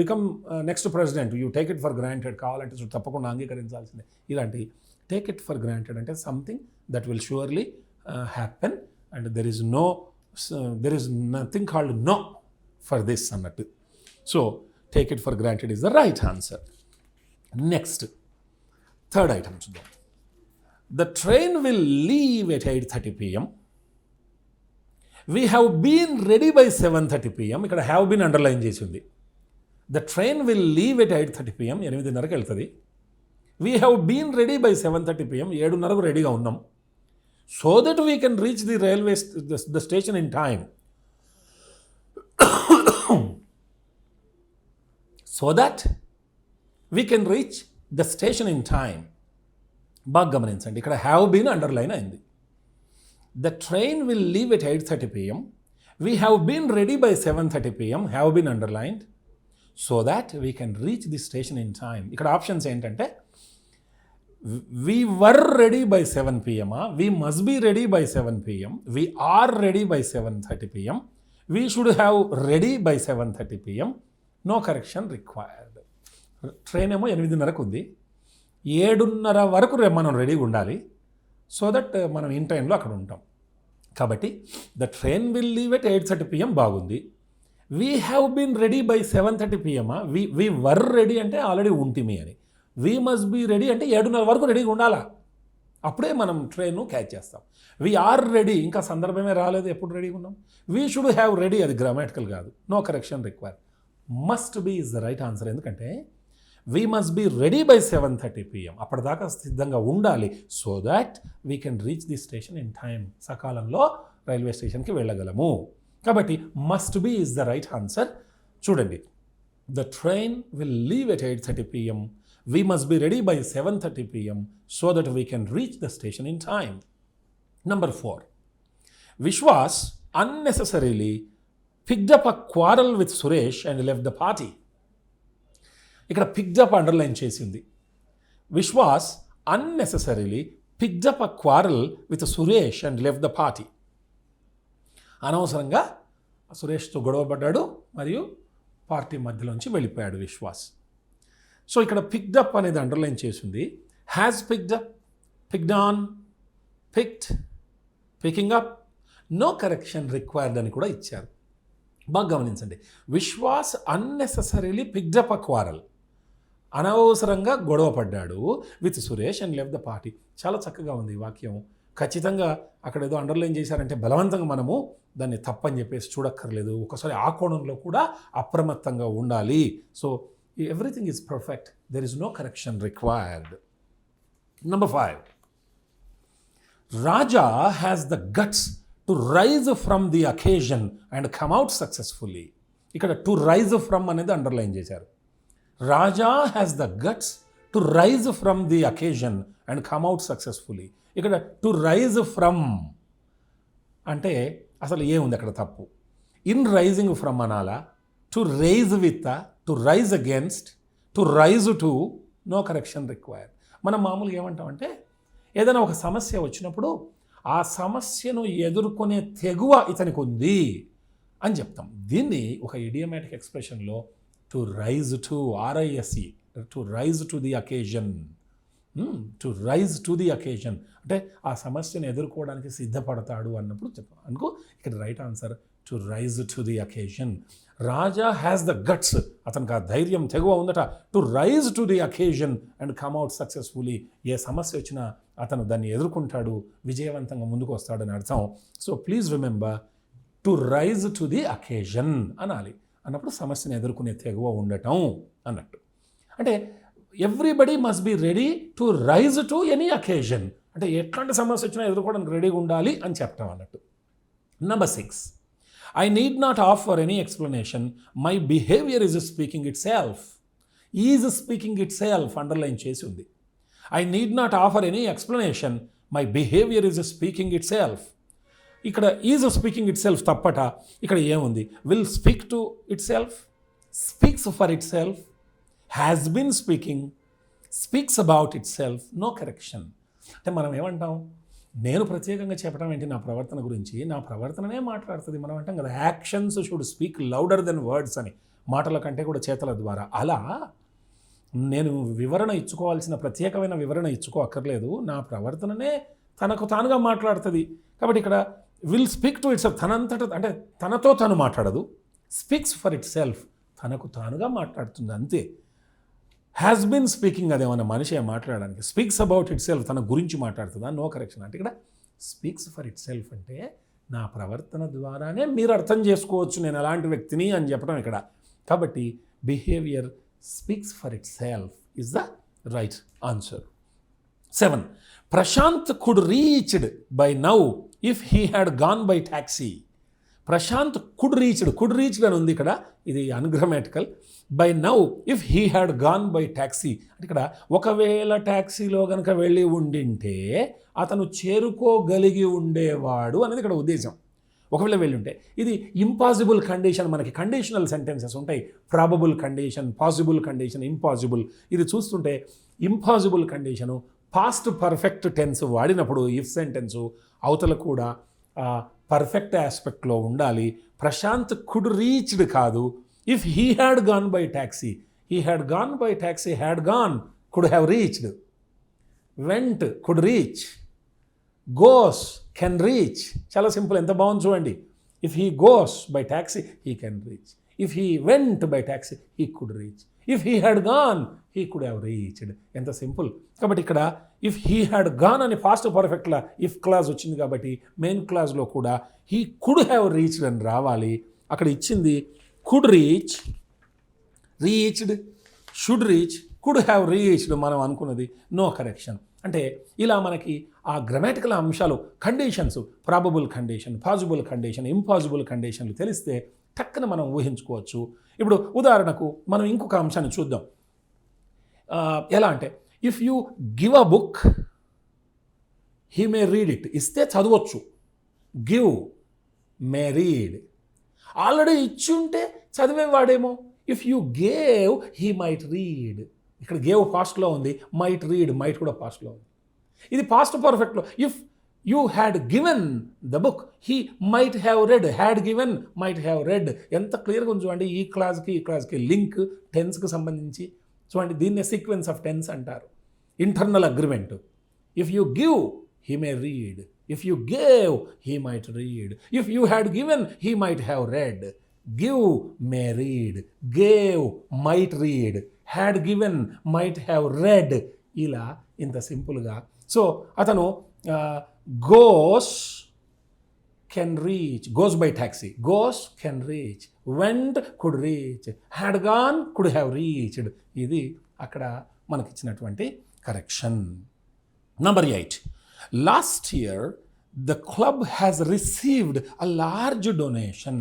become next president, you take it for granted, కావాలంటే తప్పకుండా అంగీకరించాల్సిందే. ఇలాంటి టేక్ ఇట్ ఫర్ గ్రాంటెడ్ అంటే something that will surely happen and there is nothing called no for this అన్నట్టు. So take it for granted is the right answer. Next third item చూద్దాం. The train will leave at 8:30 PM. We have been ready by 7:30 PM. ఇక్కడ have been underline చేసి ఉంది. The train will leave at 8:30 PM, 8:30కి వెళ్తుంది. We have been ready by 7:30 PM, 7:30కు రెడీగా ఉన్నాం. So that we can reach the railway the station in time. So that we can reach the station in time. బాగా గమనించండి, ఇక్కడ have been underline అయింది. The train will leave at 8:30 PM. We have been ready by 7:30 PM, have been underlined. So that we can reach the station in time. ఇక్కడ options ఏంటంటే we were ready by 7 PM, we must be ready by 7 PM, we are ready by 7:30 PM, we should have ready by 7:30 PM, no correction required. Train ఏమో 8:30కు ఉంది, 7:30 వరకు మనం రెడీగా ఉండాలి. So that మనం ఇన్ టైంలో అక్కడ ఉంటాం. కాబట్టి the train will leave at 8:30 PM బాగుంది. We have been ready by 7:30 PM, we were ready అంటే ఆల్రెడీ ఉంటిమి అని. వీ మస్ట్ బీ రెడీ అంటే 7:30 వరకు రెడీగా ఉండాలా, అప్పుడే మనం ట్రైన్ను క్యాచ్ చేస్తాం. వీ ఆర్ రెడీ, ఇంకా సందర్భమే రాలేదు, ఎప్పుడు రెడీగా ఉన్నాం. వీ షుడ్ హ్యావ్ రెడీ, అది గ్రామాటికల్ కాదు, no correction require. Must be is the right answer. ఎందుకంటే we must be ready by 7:30 PM, అప్పటిదాకా సిద్ధంగా ఉండాలి. So that we can reach the station in time, సకాలంలో రైల్వే స్టేషన్కి వెళ్ళగలము. కాబట్టి must be is the right answer. చూడండి, the train will leave at 8:30 PM. We must be ready by 7:30 PM so that we can reach the station in time. Number 4. Vishwas unnecessarily picked up a quarrel with Suresh and left the party. ఇక్కడ picked up underline చేసి ఉంది. Vishwas unnecessarily picked up a quarrel with Suresh and left the party. అనవసరంగా సురేష్తో గొడవపడ్డాడు మరియు party మధ్యలోంచి వెళ్ళిపోయాడు Vishwas. So ఇక్కడ picked up అనేది underline చేసింది. Has picked up, picked on, picked, picking up, no correction required అని కూడా ఇచ్చారు. బాగా గమనించండి, Vishwas unnecessarily picked up a quarrel, అనవసరంగా గొడవ పడ్డాడు with Suresh and left the party. చాలా చక్కగా ఉంది ఈ వాక్యం. ఖచ్చితంగా అక్కడ ఏదో అండర్లైన్ చేశారంటే బలవంతంగా మనము దాన్ని తప్పని చెప్పేసి చూడక్కర్లేదు. ఒకసారి ఆ కోణంలో కూడా అప్రమత్తంగా ఉండాలి. So everything is perfect, there is no correction required. Number 5. Raja has the guts to rise from the occasion and come out successfully. ఇక్కడ to rise from అనేది అండర్లైన్ చేశారు. Raja has the guts to rise from the occasion and come out successfully. ఇక్కడ to rise from అంటే అసలు ఏముంది అక్కడ తప్పు? In rising from అనాలా, to rise with, to rise against, to rise to, no correction required. మనం మామూలుగా ఏమంటామంటే ఏదైనా ఒక సమస్య వచ్చినప్పుడు ఆ సమస్యను ఎదుర్కొనే తెగువ ఇతనికి ఉంది అని చెప్తాం. దీన్ని ఒక ఇడియోమాటిక్ ఎక్స్ప్రెషన్లో to rise to, RISE, to rise to the occasion, to rise to the occasion అంటే ఆ సమస్యను ఎదుర్కోవడానికి సిద్ధపడతాడు అన్నప్పుడు చెప్పాం అనుకో. ఇక్కడ right answer to rise to the occasion. Raja has the guts, అతనికి ఆ ధైర్యం తెగువ ఉందట, to rise to the occasion and come out successfully. ఏ సమస్య వచ్చినా అతను దాన్ని ఎదుర్కొంటాడు, విజయవంతంగా ముందుకు వస్తాడని అర్థం. So please remember, to rise to the occasion అనాలి. అన్నప్పుడు సమస్యను ఎదుర్కొనే తెగువ ఉండటం అన్నట్టు. అంటే everybody must be ready to rise to any occasion, అంటే ఎట్లాంటి సమస్య వచ్చినా ఎదుర్కోవడానికి రెడీగా ఉండాలి అని చెప్తాం అన్నట్టు. Number 6. I need not offer any explanation. My behavior is speaking itself. Is speaking itself underline చేసి ఉంది. I need not offer any explanation. My behavior is speaking itself. ఇక్కడ ఈజ్ స్పీకింగ్ ఇట్ సెల్ఫ్ తప్పట. ఇక్కడ ఏముంది? Will speak to itself, speaks for itself, has been speaking, speaks about itself, no correction. అంటే మనం ఏమంటాం, నేను ప్రత్యేకంగా చెప్పడం ఏంటి నా ప్రవర్తన గురించి, నా ప్రవర్తననే మాట్లాడుతుంది. మనం అంటాం కదా, actions should speak louder than words అని, మాటల కంటే కూడా చేతల ద్వారా. అలా నేను వివరణ ఇచ్చుకోవాల్సిన ప్రత్యేకమైన వివరణ ఇచ్చుకోక్కర్లేదు, నా ప్రవర్తననే తనకు తానుగా మాట్లాడుతుంది. కాబట్టి ఇక్కడ will speak to it self, తనంతట అంటే తనతో తను మాట్లాడదు, స్పీక్స్ ఫర్ ఇట్ సెల్ఫ్, తనకు తానుగా మాట్లాడుతుంది అంతే. హ్యాస్ బీన్ స్పీకింగ్, అదేమన్నా మనిషి మాట్లాడడానికి. స్పీక్స్ అబౌట్ ఇట్ సెల్ఫ్, తన గురించి మాట్లాడుతుందా, నో కరెక్షన్. అంటే ఇక్కడ స్పీక్స్ ఫర్ ఇట్ సెల్ఫ్ అంటే నా ప్రవర్తన ద్వారానే మీరు అర్థం చేసుకోవచ్చు నేను ఎలాంటి వ్యక్తిని అని చెప్పడం ఇక్కడ. కాబట్టి behaviour speaks for itself is the right answer. 7. Prashant could reached by now if he had gone by taxi. Prashant could reached అని ఉంది ఇక్కడ, ఇది ungrammatical. By now if he had gone by taxi అంటే ఇక్కడ ఒకవేళ ట్యాక్సీలో కనుక వెళ్ళి ఉండింటే అతను చేరుకోగలిగి ఉండేవాడు అనేది ఇక్కడ ఉద్దేశం. ఒకవేళ వెళ్ళి ఉంటే, ఇది ఇంపాసిబుల్ కండిషన్. మనకి కండిషనల్ సెంటెన్సెస్ ఉంటాయి, probable condition, possible condition, impossible. ఇది చూస్తుంటే impossible condition past perfect tense వాడినప్పుడు ఇఫ్ సెంటెన్సు అవతల కూడా పర్ఫెక్ట్ ఆస్పెక్ట్లో ఉండాలి. ప్రశాంత్ కుడ్ రీచ్డ్ కాదు, if he had gone by taxi, he had gone by taxi, had gone could have reached, went could reach, goes can reach. చాలా simple, ఎంత బాగుంది చూడండి. If he goes by taxi he can reach, if he went by taxi he could reach, if he had gone he could have reached. ఎంత simple. కాబట్టి ఇక్కడ if he had gone అని fast పర్ఫెక్ట్లా if clause వచ్చింది కాబట్టి main క్లాజ్లో కూడా he could have reached అని రావాలి. అక్కడ ఇచ్చింది could reach, reached, should reach, could have reached మనం అనుకున్నది నో కరెక్షన్. అంటే ఇలా మనకి ఆ గ్రామాటికల్ అంశాలు, conditions, probable condition, possible condition, impossible కండిషన్లు తెలిస్తే టక్కున మనం ఊహించుకోవచ్చు. ఇప్పుడు ఉదాహరణకు మనం ఇంకొక అంశాన్ని చూద్దాం. ఎలా అంటే if you give a book he may read it, ఇస్తే చదవచ్చు. Give, may read. ఆల్రెడీ ఇచ్చి ఉంటే చదివేవాడేమో. If you gave he might read. ఇక్కడ గేవ్ పాస్ట్లో ఉంది, మైట్ రీడ్, మైట్ కూడా పాస్ట్లో ఉంది. ఇది పాస్ట్ పర్ఫెక్ట్లో. If you had given the book he might have read, had given might have read. ఎంత క్లియర్గా ఉంది చూడండి. ఈ క్లాజ్కి లింక్ టెన్స్కి సంబంధించి చూడండి. దీన్నే సీక్వెన్స్ ఆఫ్ టెన్స్ అంటారు, internal agreement. If you give he may read, if you gave he might read, if you had given he might have red. Give, may read, gave, might read, had given, might have red. ఇలా ఇంత సింపుల్గా. So అతను goes can reach, goes by taxi, goes can reach, vent could reach, had gone could have reached. ఇది అక్కడ మనకిచ్చినటువంటి correction. Number 8. Last year, the club has received a large donation.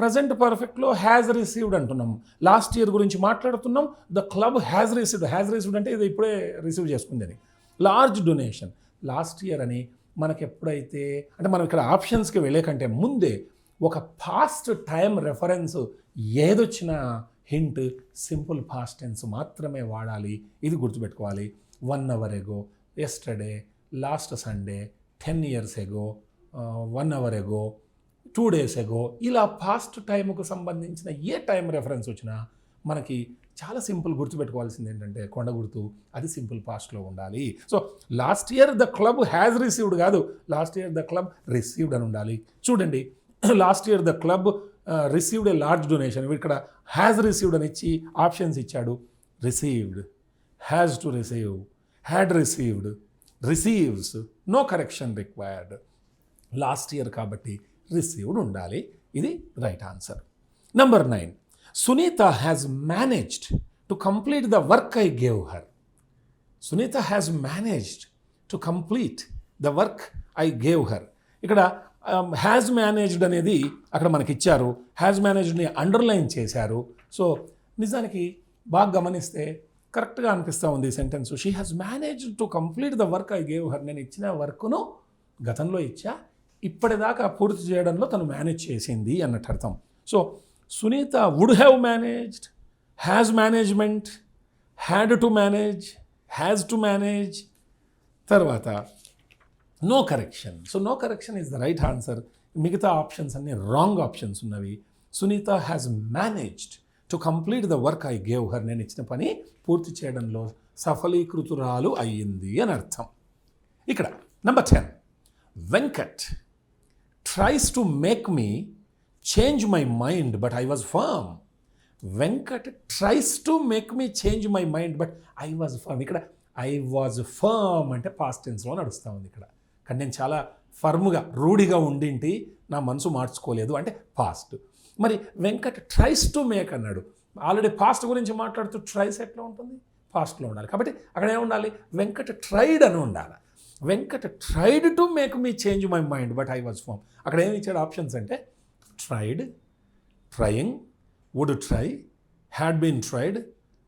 Present పర్ఫెక్ట్లో has received అంటున్నాం, last year గురించి మాట్లాడుతున్నాం. The club has received అంటే ఇది ఇప్పుడే రిసీవ్ చేసుకుంది అని. లార్జ్ డొనేషన్ లాస్ట్ ఇయర్ అని మనకి ఎప్పుడైతే అంటే మనం ఇక్కడ ఆప్షన్స్కి వెళ్ళే కంటే ముందే ఒక పాస్ట్ టైం రెఫరెన్స్ ఏదొచ్చినా హింట్ సింపుల్ పాస్ట్ టెన్స్ మాత్రమే వాడాలి. ఇది గుర్తుపెట్టుకోవాలి. 1 hour ago, yesterday, last Sunday, 10 years ago, 1 hour ago, 2 days ago. ఇలా పాస్ట్ టైంకు సంబంధించిన ఏ టైం రెఫరెన్స్ వచ్చినా మనకి చాలా సింపుల్ గుర్తుపెట్టుకోవాల్సింది ఏంటంటే కొండ గుర్తు, అది సింపుల్ పాస్ట్లో ఉండాలి. So last year the club has received కాదు, last year the club received అని ఉండాలి. చూడండి, last year the club received a large donation. ఇక్కడ హ్యాజ్ రిసీవ్డ్ అని ఇచ్చి ఆప్షన్స్ ఇచ్చాడు. Received, has to receive, had received, receives, no correction required. Last year కాబట్టి received ఉండాలి. ఇది right answer. Number 9. Sunita has managed to complete the work I gave her. Sunita has managed to complete the work I gave her. ఇక్కడ has managed అనేది అక్కడ మనకి ఇచ్చారు. Has మేనేజ్డ్ని underline చేశారు. So నిజానికి బాగా గమనిస్తే కరెక్ట్గా అనిపిస్తూ ఉంది ఈ sentence. She has managed to complete the work I gave her. నేను ఇచ్చిన వర్క్ను గతంలో ఇచ్చా, ఇప్పటిదాకా పూర్తి చేయడంలో తను మేనేజ్ చేసింది అన్నట్టు అర్థం. So Sunita would have managed, has management, had to manage, has to manage. తర్వాత no correction. So no correction is the right answer. మిగతా ఆప్షన్స్ అన్నీ రాంగ్ ఆప్షన్స్ ఉన్నవి. Sunita has managed to complete the work I gave her. నేను ఇచ్చిన పని పూర్తి చేయడంలో సఫలీకృతురాలు అయ్యింది అని అర్థం. ఇక్కడ number 10, Venkat tries to make me change my mind but I was firm. Venkat tries to make me change my mind but I was firm. ఇక్కడ ఐ వాజ్ ఫర్మ్ అంటే పాస్ట్ టెన్స్లో నడుస్తూ ఉంది ఇక్కడ. కానీ నేను చాలా ఫర్మ్గా రూఢిగా ఉండింటి, నా మనసు మార్చుకోలేదు అంటే పాస్ట్. మరి వెంకట్ ట్రైస్ టు మేక్ అన్నాడు. ఆల్రెడీ పాస్ట్ గురించి మాట్లాడుతూ ట్రైస్ ఎట్లా ఉంటుంది? పాస్ట్లో ఉండాలి. కాబట్టి అక్కడ ఏముండాలి? వెంకట్ ట్రైడ్ అని ఉండాలి. Venkat tried to make me change my mind but I was firm. అక్కడ ఏమి ఇచ్చాడు ఆప్షన్స్ అంటే tried, trying, would try, had been tried,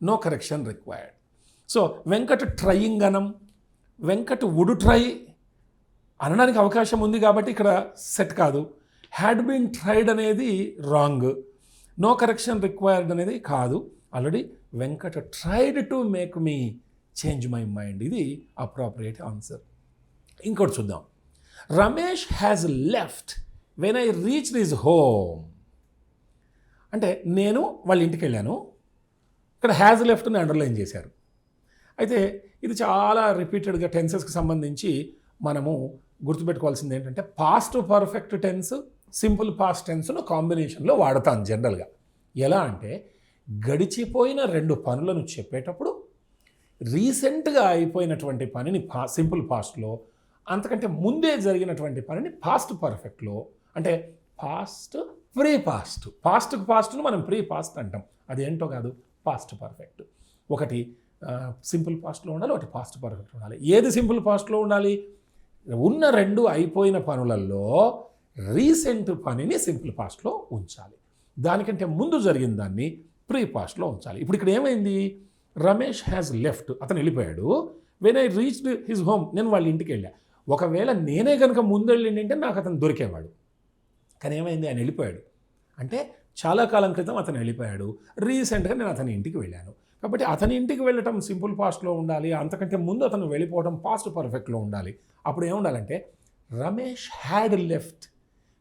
no correction required. So Venkat trying అనం, వెంకట్ వుడ్ ట్రై అనడానికి అవకాశం ఉంది కాబట్టి ఇక్కడ సెట్ కాదు. హ్యాడ్ బీన్ ట్రైడ్ అనేది రాంగ్, నో కరెక్షన్ రిక్వైర్డ్ అనేది కాదు. Already Venkat tried to make me change my mind, ఇది అప్రోప్రియేట్ ఆన్సర్. ఇంకోటి చూద్దాం. Ramesh has left when I reached his home. అంటే నేను వాళ్ళ ఇంటికి వెళ్ళాను, ఇక్కడ హ్యాజ్ లెఫ్ట్ని అండర్లైన్ చేశారు. అయితే ఇది చాలా రిపీటెడ్గా టెన్సెస్కి సంబంధించి మనము గుర్తుపెట్టుకోవాల్సింది ఏంటంటే past perfect tense, simple past టెన్స్ను కాంబినేషన్లో వాడతాను జనరల్గా. ఎలా అంటే గడిచిపోయిన 2 పనులను చెప్పేటప్పుడు రీసెంట్గా అయిపోయినటువంటి పనిని సింపుల్ పాస్ట్లో, అంతకంటే ముందే జరిగినటువంటి పనిని పాస్ట్ పర్ఫెక్ట్లో, అంటే పాస్ట్ ప్రీ పాస్ట్. పాస్ట్కి పాస్ట్ను మనం ప్రీ పాస్ట్ అంటాం, అది ఏంటో కాదు పాస్ట్ పర్ఫెక్ట్. ఒకటి సింపుల్ పాస్ట్లో ఉండాలి, ఒకటి పాస్ట్ పర్ఫెక్ట్ ఉండాలి. ఏది సింపుల్ పాస్ట్లో ఉండాలి? ఉన్న 2 అయిపోయిన పనులలో రీసెంట్ పనిని సింపుల్ పాస్ట్లో ఉంచాలి, దానికంటే ముందు జరిగిన దాన్ని ప్రీ పాస్ట్లో ఉంచాలి. ఇప్పుడు ఇక్కడ ఏమైంది? రమేష్ హ్యాజ్ లెఫ్ట్, అతను వెళ్ళిపోయాడు. When I reached his home, నేను వాళ్ళ ఇంటికి వెళ్ళా. ఒకవేళ నేనే కనుక ముందు వెళ్ళింటే నాకు అతను దొరికేవాడు. కానీ ఏమైంది? ఆయన వెళ్ళిపోయాడు. అంటే చాలా కాలం క్రితం అతను వెళ్ళిపోయాడు, రీసెంట్గా నేను అతని ఇంటికి వెళ్ళాను. కాబట్టి అతని ఇంటికి వెళ్ళటం సింపుల్ పాస్ట్లో ఉండాలి, అంతకంటే ముందు అతను వెళ్ళిపోవడం పాస్ట్ పర్ఫెక్ట్లో ఉండాలి. అప్పుడు ఏముండాలంటే Ramesh had left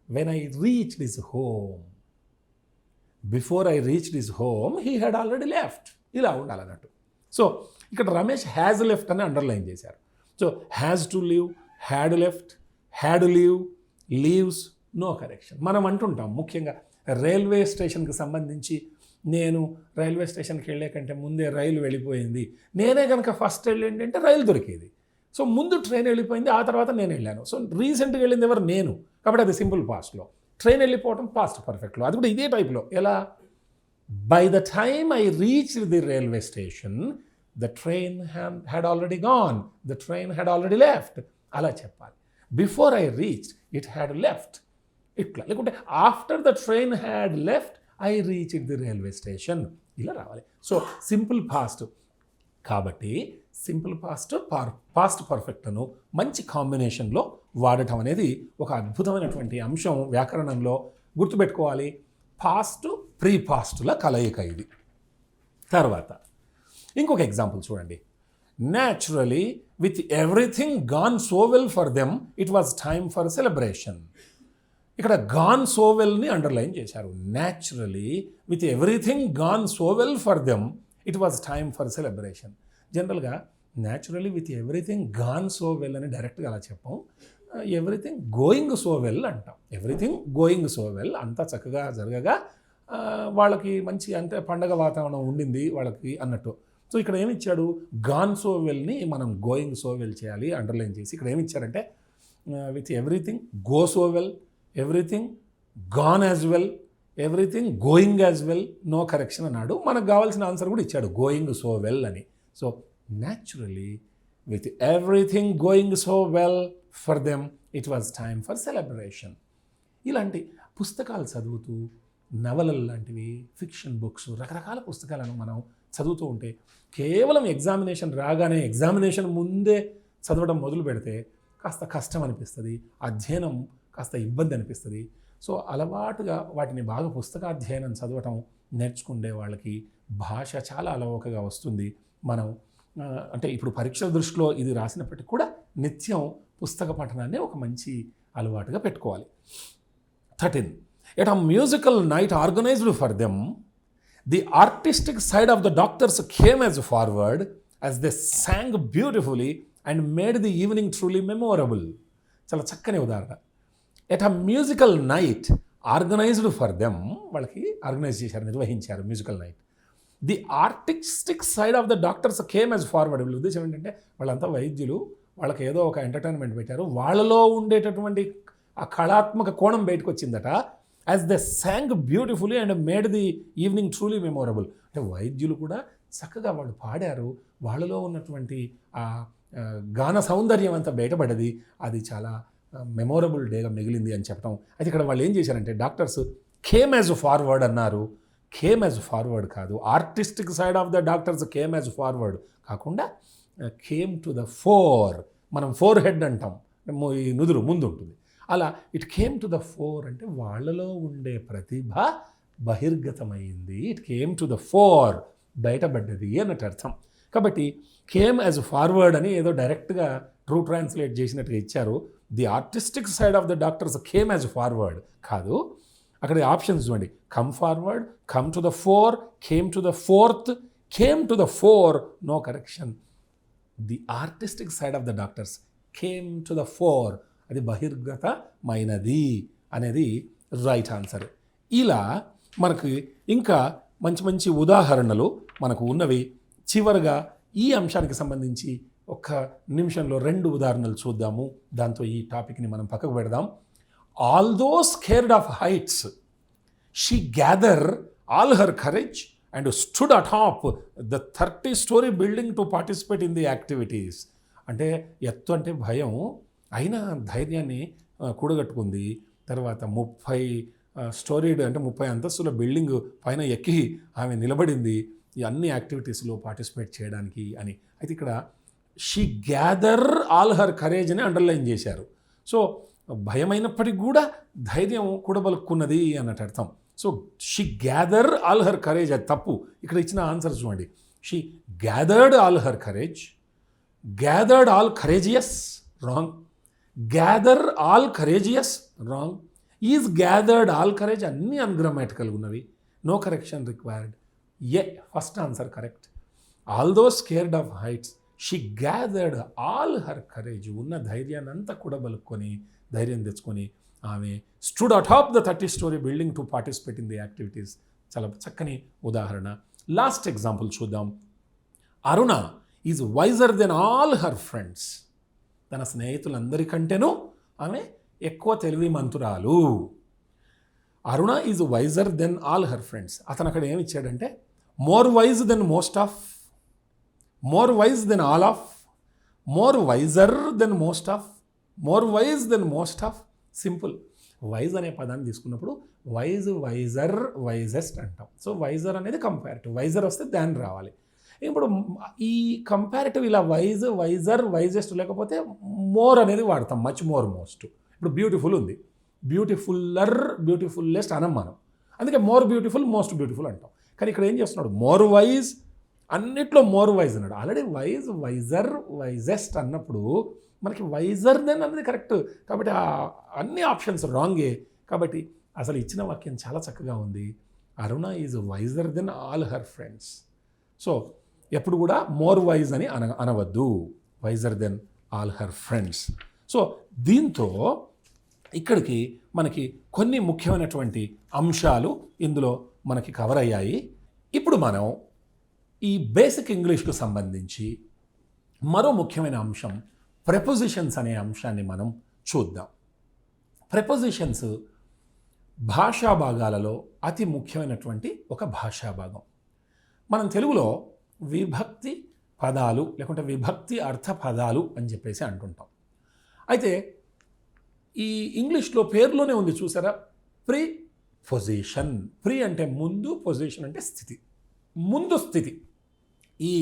when I reached his home, before I reached his home he had already left, ఇలా ఉండాలన్నట్టు. సో ఇక్కడ రమేష్ హ్యాజ్ లెఫ్ట్ అని అండర్లైన్ చేశారు. So has to leave, had left, had leave, leaves, no correction. మనం అంటుంటాం ముఖ్యంగా railway స్టేషన్కి సంబంధించి, నేను రైల్వే స్టేషన్కి వెళ్ళే కంటే ముందే రైలు వెళ్ళిపోయింది, నేనే కనుక ఫస్ట్ వెళ్ళింది అంటే రైలు దొరికేది. సో ముందు ట్రైన్ వెళ్ళిపోయింది, ఆ తర్వాత నేను వెళ్ళాను. సో రీసెంట్గా వెళ్ళింది ఎవరు? నేను. కాబట్టి అది సింపుల్ పాస్ట్లో. ట్రైన్ వెళ్ళిపోవడం పాస్ట్ పర్ఫెక్ట్లో. అది కూడా ఇదే టైప్లో. ఎలా? By the time I reached the railway station the train had already gone, the train had already left, అలా చెప్పాలి. Before I reached it had left, ఇట్లా. లేకుంటే after the train had left I reached the railway station, ఇలా రావాలి. So simple past కాబట్టి simple past పర్ఫెక్ట్ను మంచి కాంబినేషన్లో వాడటం అనేది ఒక అద్భుతమైనటువంటి అంశం వ్యాకరణంలో. గుర్తుపెట్టుకోవాలి, పాస్ట్ ప్రీ పాస్టుల కలయిక ఇది. తర్వాత ఇంకొక ఎగ్జాంపుల్ చూడండి. Naturally with everything gone so well for them it was time for celebration. ఇక్కడ గాన్ సో వెల్ని అండర్లైన్ చేశారు. Naturally with everything gone so well for them it was time for celebration. జనరల్గా naturally with everything gone so well అని డైరెక్ట్గా అలా చెప్పాం, everything going so well అంటాం. Everything going so well, అంతా చక్కగా జరగగా వాళ్ళకి మంచి అంటే పండగ వాతావరణం ఉండింది వాళ్ళకి అన్నట్టు. సో ఇక్కడ ఏమి ఇచ్చాడు? గాన్ సో వెల్ని మనం గోయింగ్ సో వెల్ చేయాలి అండర్లైన్ చేసి. ఇక్కడ ఏమి ఇచ్చారంటే with everything go so well, everything gone as well, everything going as well, no correction అన్నాడు. మనకు కావాల్సిన ఆన్సర్ కూడా ఇచ్చాడు, గోయింగ్ సో వెల్ అని. So naturally with everything going so well for them it was time for celebration. ఇలాంటి పుస్తకాలు చదువుతూ, నవలలు లాంటివి, ఫిక్షన్ బుక్స్, రకరకాల పుస్తకాలను మనం చదువుతూ ఉంటే కేవలం ఎగ్జామినేషన్ రాగానే ఎగ్జామినేషన్ ముందే చదవడం మొదలు పెడితే కాస్త కష్టం అనిపిస్తుంది, అధ్యయనం కాస్త ఇబ్బంది అనిపిస్తుంది. సో అలవాటుగా వాటిని బాగా పుస్తకాధ్యయనం చదవటం నేర్చుకునే వాళ్ళకి భాష చాలా అలవోకగా వస్తుంది. మనం అంటే ఇప్పుడు పరీక్షల దృష్టిలో ఇది రాసినప్పటికీ కూడా నిత్యం పుస్తక పఠనాన్ని ఒక మంచి అలవాటుగా పెట్టుకోవాలి. 13. At a musical night organized for them, the artistic side of the doctors came as forward as they sang beautifully and made the evening truly memorable. చాలా చక్కని ఉదాహరణ. At a musical night organized for them, వాళ్ళకి organise చేశారు, నిర్వహించారు musical night. The artistic side of the doctors came as forward. వీళ్ళ ఉద్దేశం ఏంటంటే వాళ్ళంతా వైద్యులు, వాళ్ళకి ఏదో ఒక ఎంటర్టైన్మెంట్ పెట్టారు, వాళ్ళలో ఉండేటటువంటి ఆ కళాత్మక కోణం బయటకు వచ్చిందట. As the song beautifully and made the evening truly memorable. అంటే వైద్యులు కూడా చక్కగా వాళ్ళు పాడారు, వాళ్ళలో ఉన్నటువంటి ఆ గాన సౌందర్యం అంతా బయటపడ్డది, అది చాలా మెమొరబుల్ డేగా మిగిలింది అని చెప్పడం. అయితే ఇక్కడ వాళ్ళు ఏం చేశారంటే డాక్టర్స్ కేమ్ యాజ్ ఫార్వర్డ్ అన్నారు. కేమ్ యాజ్ ఫార్వర్డ్ కాదు, artistic side of the doctors came as forward కాకుండా కేమ్ టు ద ఫోర్. మనం ఫోర్ హెడ్ అంటాం, ఈ నుదురు ముందు ఉంటుంది, అలా it came to the fore అంటే వాళ్ళలో ఉండే ప్రతిభ బహిర్గతమైంది. It came to the fore, బయటపడ్డది అన్నట్టు అర్థం. కాబట్టి కేమ్ యాజ్ ఫార్వర్డ్ అని ఏదో డైరెక్ట్గా ట్రూ ట్రాన్స్లేట్ చేసినట్టుగా ఇచ్చారు. The artistic side of the doctors came as forward కాదు. అక్కడ ఆప్షన్స్ చూడండి, come forward, come to the fore, came to the forth, came to the fore, no correction. The artistic side of the doctors came to the fore, అది బహిర్గతమైనది అనేది right answer. ఇలా మనకు ఇంకా మంచి మంచి ఉదాహరణలు మనకు ఉన్నవి. చివరగా ఈ అంశానికి సంబంధించి ఒక్క నిమిషంలో 2 ఉదాహరణలు చూద్దాము, దాంతో ఈ టాపిక్ని మనం పక్కకు పెడదాం. Although scared of heights, she gathered all her courage and stood atop the 30-story building to participate in the activities. అంటే ఎత్తు అంటే భయం, అయినా ధైర్యాన్ని కూడగట్టుకుంది. తర్వాత 30 స్టోరీడ్ అంటే 30 అంతస్తుల బిల్డింగ్ పైన ఎక్కి ఆమె నిలబడింది ఈ అన్ని యాక్టివిటీస్లో పార్టిసిపేట్ చేయడానికి అని. అయితే ఇక్కడ she gather all her courage అని అండర్లైన్ చేశారు. సో భయమైనప్పటికీ కూడా ధైర్యం కూడబలుక్కున్నది అన్నట్టు అర్థం. So she gather all her courage, అది తప్పు. ఇక్కడ ఇచ్చిన ఆన్సర్ చూడండి, she gathered all her courage, gathered all courageous wrong, gather all courageous wrong, is gathered all courage అన్నీ అన్గ్రామాటికల్గా ఉన్నవి, no correction required. First answer correct. Although scared of heights, she gathered all her courage, ఉన్న ధైర్యాన్ని అంతా కూడబలుక్కొని ధైర్యం తెచ్చుకొని ఆమె stood atop the 30-story building to participate in the activities. చాలా చక్కని ఉదాహరణ. లాస్ట్ ఎగ్జాంపుల్ చూద్దాం. Aruna is wiser than all her friends. తన స్నేహితులందరికంటేనూ ఆమె ఎక్కువ తెలివిమంతురాలు. Aruna is wiser than all her friends. అతను అక్కడ ఏమి ఇచ్చాడంటే more wise than most of, more wise than all of, more wiser than most of, more wise than most of. Simple. Wise అనే పదాన్ని తీసుకున్నప్పుడు వైజ్, వైజర్, వైజెస్ట్ అంటాం. So visor అనేది comparative, visor వస్తే దాన్ని రావాలి. ఇప్పుడు ఈ కంపారిటివ్ ఇలా వైజ్, వైజర్, వైజెస్ట్ లేకపోతే మోర్ అనేది వాడతాం, మచ్ మోర్, మోస్ట్. ఇప్పుడు బ్యూటిఫుల్ ఉంది, బ్యూటిఫుల్లర్, బ్యూటిఫుల్లెస్ట్ అనం మనం, అందుకే మోర్ బ్యూటిఫుల్, మోస్ట్ బ్యూటిఫుల్ అంటాం. కానీ ఇక్కడ ఏం చేస్తున్నాడు, మోర్ వైజ్, అన్నిట్లో మోర్ వైజ్ అన్నాడు. ఆల్రెడీ వైజ్, వైజర్, వైజెస్ట్ అన్నప్పుడు మనకి వైజర్ దెన్ అనేది కరెక్ట్. కాబట్టి అన్ని ఆప్షన్స్ రాంగే. కాబట్టి అసలు ఇచ్చిన వాక్యం చాలా చక్కగా ఉంది. Aruna is wiser than all her friends. So ఎప్పుడు కూడా మోర్ వైజ్ అని అనవద్దు, wiser than all her friends. So దీంతో ఇక్కడికి మనకి కొన్ని ముఖ్యమైనటువంటి అంశాలు ఇందులో మనకి కవర్ అయ్యాయి. ఇప్పుడు మనం ఈ బేసిక్ ఇంగ్లీష్కు సంబంధించి మరో ముఖ్యమైన అంశం ప్రెపోజిషన్స్ అనే అంశాన్ని మనం చూద్దాం. ప్రెపోజిషన్స్ భాషా భాగాలలో అతి ముఖ్యమైనటువంటి ఒక భాషా భాగం. మనం తెలుగులో విభక్తి పదాలు లేకుంటే విభక్తి అర్థ పదాలు అని చెప్పేసి అంటుంటాం. అయితే ఈ ఇంగ్లీష్లో పేరులోనే ఉంది చూసారా, ప్రిపోజిషన్. ప్రి అంటే ముందు, పొజిషన్ అంటే స్థితి, ముందు స్థితి. ఈ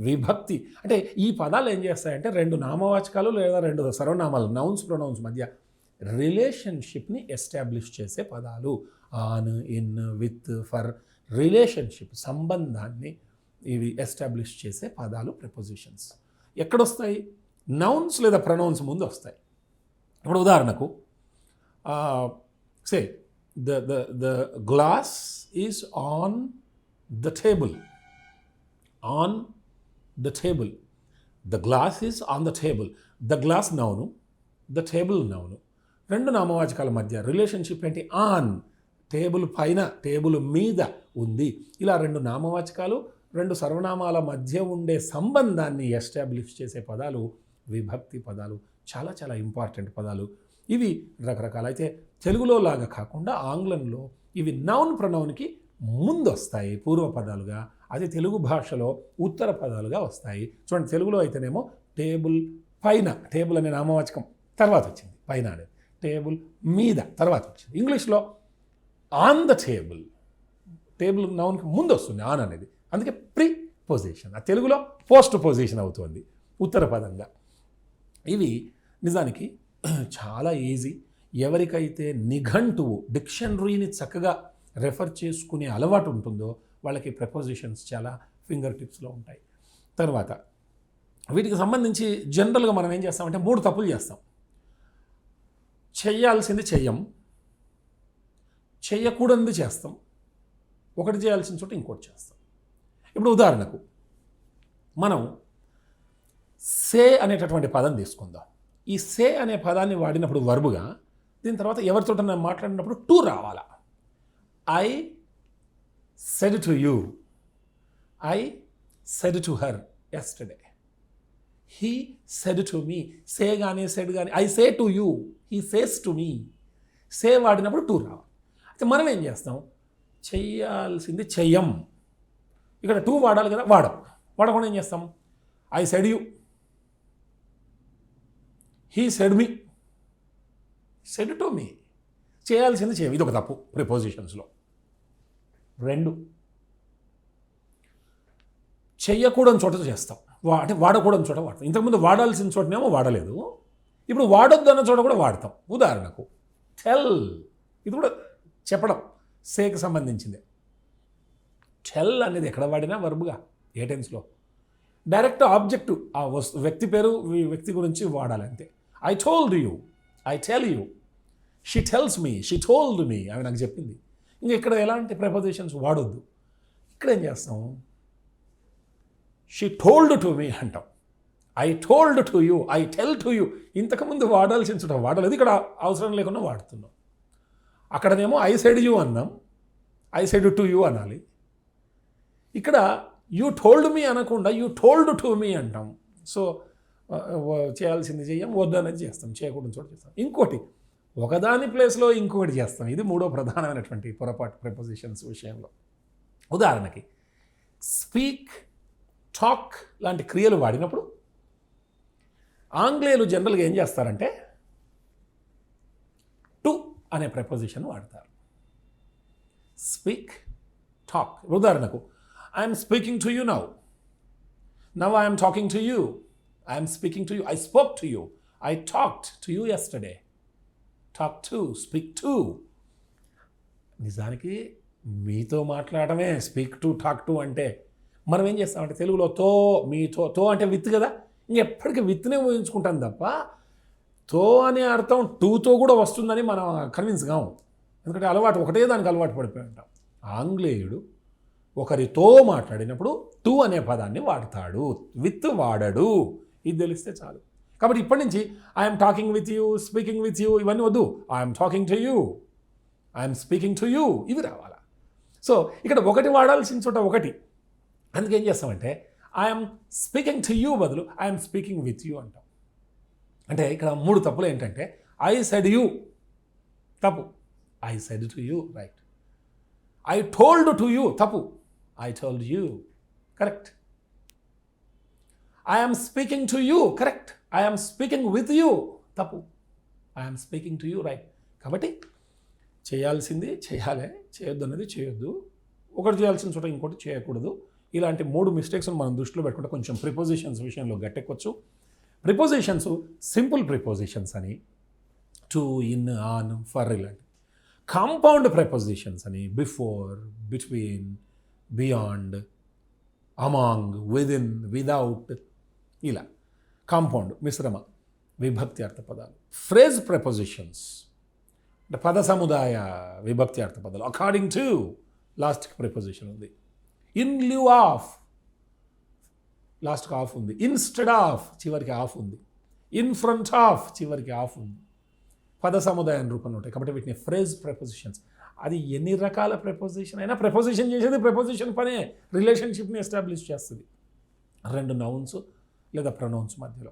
విభక్తి అంటే ఈ పదాలు ఏం చేస్తాయంటే 2 నామవాచకాలు లేదా 2 సర్వనామాలు, నౌన్స్, ప్రొనౌన్స్ మధ్య రిలేషన్షిప్ని ఎస్టాబ్లిష్ చేసే పదాలు. On, in, with, for, relationship, సంబంధాన్ని ఇవి ఎస్టాబ్లిష్ చేసే పదాలు ప్రిపోజిషన్స్. ఎక్కడొస్తాయి? నౌన్స్ లేదా ప్రొనౌన్స్ ముందు వస్తాయి. ఇప్పుడు ఉదాహరణకు say the glass is on the table. On the table. The glass is on the table. The glass noun, the table noun. రెండు నామవాచకాల మధ్య రిలేషన్షిప్ ఏంటి? ఆన్. టేబుల్ పైన, టేబుల్ మీద ఉంది. ఇలా రెండు నామవాచకాలు, రెండు సర్వనామాల మధ్య ఉండే సంబంధాన్ని ఎస్టాబ్లిష్ చేసే పదాలు విభక్తి పదాలు. చాలా చాలా ఇంపార్టెంట్ పదాలు ఇవి. రకరకాల అయితే తెలుగులో లాగా కాకుండా ఆంగ్లంలో ఇవి నౌన్ ప్రొనౌన్కి ముందు వస్తాయి పూర్వ పదాలుగా. అదే తెలుగు భాషలో ఉత్తర పదాలుగా వస్తాయి. చూడండి, తెలుగులో అయితేనేమో టేబుల్ పైన, టేబుల్ అనే నామవాచకం తర్వాత వచ్చింది, పైన అనేది. టేబుల్ మీద తర్వాత వచ్చింది. ఇంగ్లీష్లో ఆన్ ద టేబుల్, టేబుల్ నౌన్కి ముందు వస్తుంది ఆన్ అనేది, అందుకే ప్రిపోజిషన్. ఆ తెలుగులో పోస్ట్ పొజిషన్ అవుతుంది ఉత్తర పదంగా. ఇవి నిజానికి చాలా ఈజీ. ఎవరికైతే నిఘంటువు, డిక్షనరీని చక్కగా రెఫర్ చేసుకునే అలవాటు ఉంటుందో వాళ్ళకి ప్రిపోజిషన్స్ చాలా ఫింగర్ టిప్స్లో ఉంటాయి. తర్వాత వీటికి సంబంధించి జనరల్గా మనం ఏం చేస్తామంటే 3 తప్పులు చేస్తాం. చేయాల్సింది చెయ్యం, చేయకూడనిది చేస్తాం, ఒకటి చేయాల్సిన చోట ఇంకోటి చేస్తాం. ఇప్పుడు ఉదాహరణకు మనం సే అనేటటువంటి పదం తీసుకుందాం. ఈ సే అనే పదాన్ని వాడినప్పుడు వర్బుగా, దీని తర్వాత ఎవరితో మాట్లాడినప్పుడు టు రావాలా. I said to you, I said to her yesterday, he said to me. Say కానీ సెడ్ కానీ, I say to you, he says to me. Say వాడినప్పుడు టు రావాలి. అయితే మనం ఏం చేస్తాం? చెయ్యాల్సింది చెయ్యం, ఇక్కడ టు వాడాలి కదా, వాడకుండా ఏం చేస్తాం? I said you, he said me, said to me. చేయాల్సింది చేయం. ఇది ఒక తప్పు ప్రిపోజిషన్స్లో. 2, చెయ్యకూడని చోట చేస్తాం, అంటే వాడకూడని చోట వాడతాం. ఇంతకుముందు వాడాల్సిన చోటనేమో వాడలేదు, ఇప్పుడు వాడొద్దు అన్న చోట కూడా వాడతాం. ఉదాహరణకు టెల్, ఇది కూడా చెప్పడం, సేకి సంబంధించింది. టెల్ అనేది ఎక్కడ వాడినా వర్బుగా, ఏ టెన్స్లో డైరెక్ట్ ఆబ్జెక్టు, ఆ వ్యక్తి పేరు, వ్యక్తి గురించి వాడాలి అంతే. I told you, I tell you, she tells me, she told me, ఆమె నాకు చెప్పింది. ఇంకా ఇక్కడ ఎలాంటి ప్రిపోజిషన్స్ వాడొద్దు. ఇక్కడ ఏం చేస్తాం? షీ టోల్డ్ టు మీ అంటాం, I told to you, I tell to you. ఇంతకుముందు వాడాల్సిన చోట వాడలేదు, ఇక్కడ అవసరం లేకుండా వాడుతున్నాం. అక్కడనేమో ఐ సెడ్ యూ అన్నాం, ఐ సెడ్ టు యూ అనాలి. ఇక్కడ యూ టోల్డ్ మీ అనకుండా యూ టోల్డ్ టు మీ అంటాం. సో చేయాల్సింది చెయ్యం, వద్దు అనేది చేస్తాం, చేయకూడని చోట చేస్తాం. ఇంకోటి, ఒకదాని ప్లేస్లో ఇంకొకటి చేస్తాం. ఇది 3వ ప్రధానమైనటువంటి పొరపాటు ప్రిపోజిషన్స్ విషయంలో. ఉదాహరణకి స్పీక్, టాక్ లాంటి క్రియలు వాడినప్పుడు ఆంగ్లేయులు జనరల్గా ఏం చేస్తారంటే టు అనే ప్రిపోజిషన్ వాడతారు. Speak, talk. ఉదాహరణకు I'm speaking to you now, now I'm talking to you, I'm speaking to you, I spoke to you, I talked to you yesterday. Talk to, speak to. నిజానికి మీతో మాట్లాడమే speak to, talk to అంటే. మనం ఏం చేస్తామంటే తెలుగులో తో, మీతో, తో అంటే విత్ కదా, ఇంకెప్పటికీ విత్నే ఊహించుకుంటాం తప్ప తో అనే అర్థం టూతో కూడా వస్తుందని మనం కన్విన్స్ కాము. ఎందుకంటే అలవాటు, ఒకటే దానికి అలవాటు పడిపోయి ఉంటాం. ఆంగ్లేయుడు ఒకరితో మాట్లాడినప్పుడు టు అనే పదాన్ని వాడతాడు, విత్ వాడడు. ఇది తెలిస్తే చాలు. కాబట్టి ఇప్పటి నుంచి I'm talking with you, speaking with you ఇవన్నీ వద్దు. I'm talking to you, I'm speaking to you, ఇవి రావాలా. సో ఇక్కడ ఒకటి వాడాల్సిన చోట ఒకటి. అందుకేం చేస్తామంటే ఐఎమ్ స్పీకింగ్ టు యూ బదులు ఐఎమ్ స్పీకింగ్ విత్ యూ అంటాం. అంటే ఇక్కడ 3 తప్పులు ఏంటంటే ఐ సెడ్ యూ తప్పు, I said to you right. I told to you తప్పు, I told you correct. I'm speaking to you correct, I'm speaking with you తప్పు, I'm speaking to you right. కాబట్టి చేయాల్సింది చేయాలి, చేయొద్దు అనేది చేయొద్దు, ఒకటి చేయాల్సిన చోట ఇంకోటి చేయకూడదు. ఇలాంటి 3 మిస్టేక్స్ని మనం దృష్టిలో పెట్టుకుంటే కొంచెం ప్రిపోజిషన్స్ విషయంలో గట్టెక్కొచ్చు. ప్రిపోజిషన్స్ సింపుల్ ప్రిపోజిషన్స్ అని, టు, ఇన్, ఆన్, ఫర్ ఇలాంటి. కాంపౌండ్ ప్రిపోజిషన్స్ అని before, between, beyond, among, within, without, ఇలా కాంపౌండ్ మిశ్రమ విభక్తి అర్థ పదాలు. ఫ్రేజ్ ప్రెపోజిషన్స్ అంటే పద సముదాయ విభక్తి అర్థ పదాలు. అకార్డింగ్ టు లాస్ట్కి ప్రిపోజిషన్ ఉంది. ఇన్ లివ్ ఆఫ్ లాస్ట్కి ఆఫ్ ఉంది. ఇన్స్టెడ్ ఆఫ్ చివరికి ఆఫ్ ఉంది. ఇన్ ఫ్రంట్ ఆఫ్ చివరికి ఆఫ్ ఉంది. పద సముదాయం రూపంలో ఉంటాయి కాబట్టి వీటిని ఫ్రేజ్ ప్రెపోజిషన్స్. అది ఎన్ని రకాల ప్రెపోజిషన్ అయినా ప్రెపోజిషన్ చేసేది ప్రెపోజిషన్ పనే, రిలేషన్షిప్ని ఎస్టాబ్లిష్ చేస్తుంది రెండు నౌన్స్ లేదా ప్రొనౌన్స్ మధ్యలో.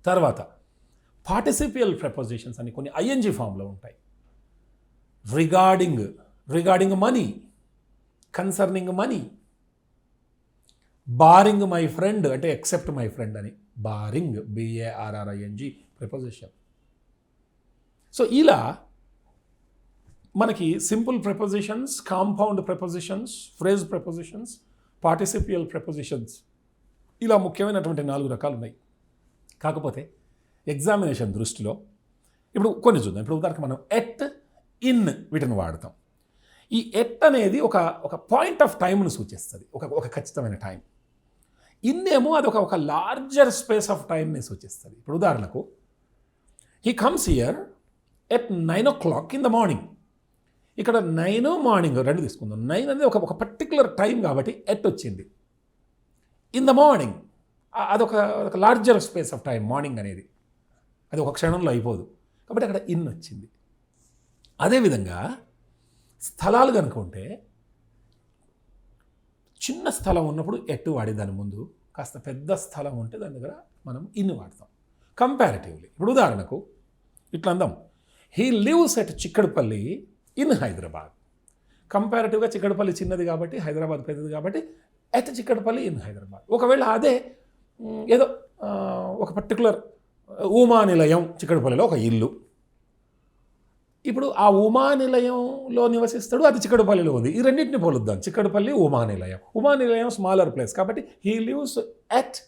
తర్వాత పార్టిసిపియల్ ప్రెపోజిషన్స్ అని కొన్ని ఐఎన్జీ ఫామ్లో ఉంటాయి. Regarding money, concerning money, barring my friend అంటే ఎక్సెప్ట్ మై ఫ్రెండ్ అని, బారింగ్ BARRING ప్రెపోజిషన్. సో ఇలా మనకి సింపుల్ ప్రెపోజిషన్స్, కాంపౌండ్ ప్రెపోజిషన్స్, ఫ్రేజ్ ప్రెపోజిషన్స్, పార్టిసిపియల్ ప్రెపోజిషన్స్, ఇలా ముఖ్యమైనటువంటి 4 రకాలు ఉన్నాయి. కాకపోతే ఎగ్జామినేషన్ దృష్టిలో ఇప్పుడు కొన్ని చూద్దాం. ఇప్పుడు ఉదాహరణకు మనం ఎట్, ఇన్ వీటిని వాడతాం. ఈ ఎట్ అనేది ఒక పాయింట్ ఆఫ్ టైంను సూచిస్తుంది, ఒక ఖచ్చితమైన టైం. ఇన్ ఏమో అది ఒక లార్జర్ స్పేస్ ఆఫ్ టైంని సూచిస్తుంది. ఇప్పుడు ఉదాహరణకు he comes here at 9 o'clock in the morning. ఇక్కడ 9 మార్నింగ్ రెండు తీసుకుందాం. 9 అనేది ఒక పర్టికులర్ టైం కాబట్టి ఎట్ వచ్చింది. ఇన్ ద మార్నింగ్ అదొక larger space of time. Morning అనేది అది ఒక క్షణంలో అయిపోదు కాబట్టి అక్కడ ఇన్ వచ్చింది. అదేవిధంగా స్థలాలు కనుక ఉంటే చిన్న స్థలం ఉన్నప్పుడు ఎట్ వాడి దాని ముందు, కాస్త పెద్ద స్థలం ఉంటే దాని దగ్గర మనం ఇన్ వాడతాం. కంపారిటివ్లీ ఇప్పుడు ఉదాహరణకు ఇట్లా అందాం, he lives at Chikkadpally in Hyderabad. కంపారిటివ్గా చిక్కడపల్లి చిన్నది కాబట్టి, హైదరాబాద్ పెద్దది కాబట్టి ఎట్ చిక్కడపల్లి ఇన్ హైదరాబాద్. ఒకవేళ అదే ఏదో ఒక పర్టికులర్ ఉమానిలయం చిక్కడపల్లిలో ఒక ఇల్లు, ఇప్పుడు ఆ ఉమానిలయంలో నివసిస్తాడు, అది చిక్కడపల్లిలో ఉంది. ఈ రెండింటిని పోలుద్దాం, చిక్కడపల్లి ఉమానిలయం. ఉమానిలయం స్మాలర్ ప్లేస్ కాబట్టి he lives at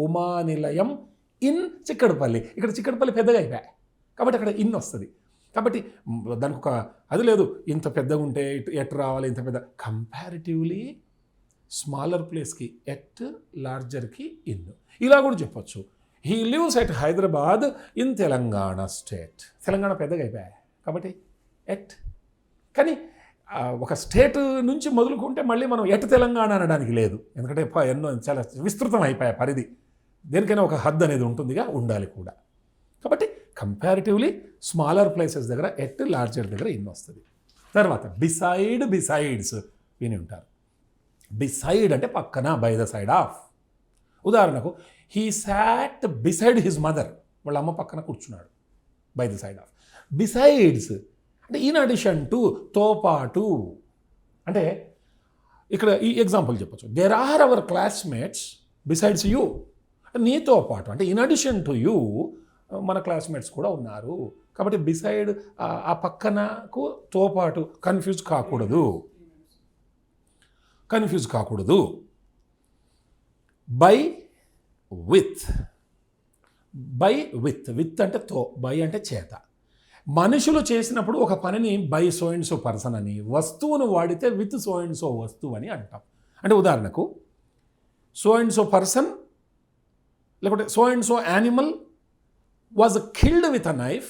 Umanilayam in Chikkadpally. ఇక్కడ చిక్కడపల్లి పెద్దగా అయిపోయాయి కాబట్టి అక్కడ ఇన్ వస్తుంది. కాబట్టి దానికి ఒక అది లేదు, ఇంత పెద్దగా ఉంటే ఎట్ రావాలి, ఇంత పెద్ద. కంపారిటివ్లీ స్మాలర్ ప్లేస్కి ఎట్, లార్జర్కి ఇన్. ఇలా కూడా చెప్పొచ్చు, he lives at Hyderabad in Telangana state. Telangana పెద్దగా అయిపోయాయి కాబట్టి ఎట్. కానీ ఒక స్టేట్ నుంచి మొదలుకుంటే మళ్ళీ మనం ఎట్ తెలంగాణ అనడానికి లేదు, ఎందుకంటే ఎన్నో చాలా విస్తృతం అయిపోయాయి పరిధి. దేనికైనా ఒక హద్దు అనేది ఉంటుందిగా, ఉండాలి కూడా. కాబట్టి కంపారిటివ్లీ స్మాలర్ ప్లేసెస్ దగ్గర ఎట్, లార్జర్ దగ్గర ఇన్ వస్తుంది. తర్వాత బిసైడ్స్ విని ఉంటారు. బిసైడ్ అంటే పక్కన, బై ద సైడ్ ఆఫ్. ఉదాహరణకు he sat beside his mother, వాళ్ళ అమ్మ పక్కన కూర్చున్నాడు, by the side of. Besides అంటే ఇన్ అడిషన్ టు, తో పాటు. అంటే ఇక్కడ ఈ ఎగ్జాంపుల్ చెప్పచ్చు, there are our classmates besides you, నీతో పాటు అంటే ఇన్ అడిషన్ టు యూ మన క్లాస్మేట్స్ కూడా ఉన్నారు. కాబట్టి బిసైడ్ ఆ పక్కనకు, తో పాటు. కన్ఫ్యూజ్ కాకూడదు. బై విత్ అంటే తో, బై అంటే చేత. మనుషులు చేసినప్పుడు ఒక పనిని by so and so person అని, వస్తువును వాడితే విత్ సో అండ్ సో వస్తువు అని అంటాం. అంటే ఉదాహరణకు సో అండ్ సో పర్సన్ లేకుంటే so and so animal was killed with a knife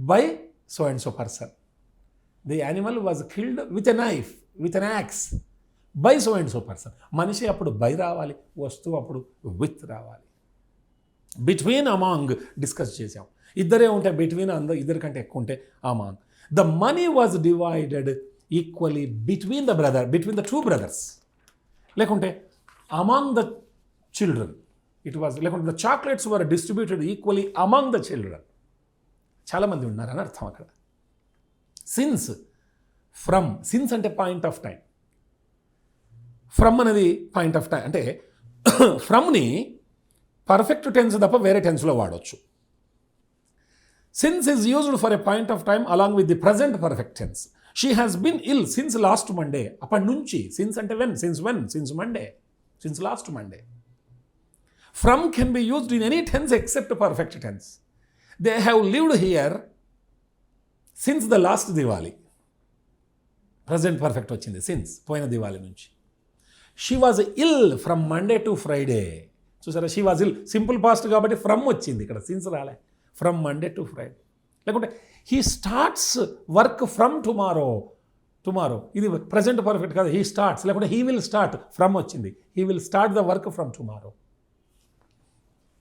by so and so person. The animal was killed with a knife, with an axe by so and so person. మనిషి అప్పుడు by రావాలి, వస్తువు అప్పుడు with రావాలి. Between, among discuss చేసాం. ఇద్దరే ఉంటే between, ఇద్దరికంటే ఎక్కువ ఉంటే among. The money was divided equally between the two brothers. లేకుంటే among the children it was. లేకుంటే the chocolates were distributed equally among the children. చాలామంది ఉన్నారని అర్థం అక్కడ. సిన్స్ అంటే పాయింట్ ఆఫ్ టైం. ఫ్రమ్ అనేది పాయింట్ ఆఫ్ టైం. అంటే ఫ్రమ్ని పర్ఫెక్ట్ టెన్స్ తప్ప వేరే టెన్స్లో వాడవచ్చు. Since is used for a point of time along with the present perfect tense. She has been ill since last Monday. అప్పటి నుంచి. సిన్స్ అంటే since Monday, since last Monday. From can be used in any tense except perfect tense. They have lived here since the last Diwali. Present perfect వచ్చింది, since పోయిన దివాళి నుంచి. She was ill from Monday to Friday. చూసారా, she was ill simple past కాబట్టి from వచ్చింది, ఇక్కడ since రాలే. From Monday to Friday. లేకుంటే he starts work from tomorrow. ఇది ప్రజెంట్ పర్ఫెక్ట్ కాదు, హీ స్టార్ట్స్. లేకుంటే హీ విల్ స్టార్ట్, ఫ్రమ్ వచ్చింది, he will start the work from tomorrow.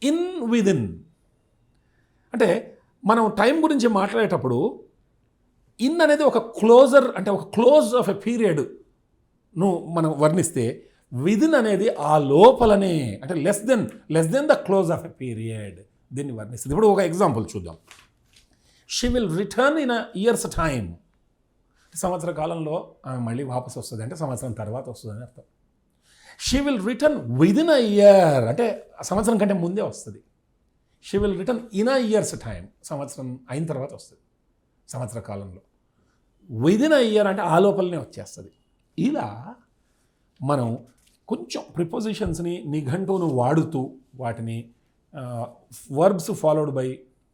In within అంటే మనం టైం గురించి మాట్లాడేటప్పుడు ఇన్ అనేది ఒక క్లోజర్, అంటే ఒక క్లోజ్ ఆఫ్ ఎ పీరియడ్ను మనం వర్ణిస్తే, విదిన్ అనేది ఆ లోపలనే, అంటే less than the close of a period, దీన్ని వర్ణిస్తుంది. ఇప్పుడు ఒక ఎగ్జాంపుల్ చూద్దాం. She will return in a years time. సంవత్సర కాలంలో ఆమె మళ్ళీ వాపసు వస్తుంది, అంటే సంవత్సరం తర్వాత వస్తుందని అర్థం. She will return within a year, అంటే సంవత్సరం కంటే ముందే వస్తుంది. She will return in a years time, సంవత్సరం అయిన తర్వాత వస్తుంది, సంవత్సర కాలంలో. విదిన్ అ ఇయర్ అంటే ఆ లోపలనే వచ్చేస్తుంది. ఇలా మనం కొంచెం ప్రిపోజిషన్స్ని నిఘంటువును వాడుతూ వాటిని వర్బ్స్ ఫాలోడ్ బై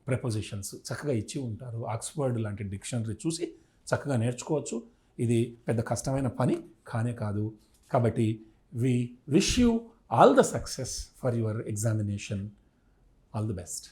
ప్రిపోజిషన్స్ చక్కగా ఇచ్చి ఉంటారు. ఆక్స్ఫర్డ్ లాంటి డిక్షనరీ చూసి చక్కగా నేర్చుకోవచ్చు. ఇది పెద్ద కష్టమైన పని కానే కాదు. కాబట్టి we wish you all the success for your examination. All the best.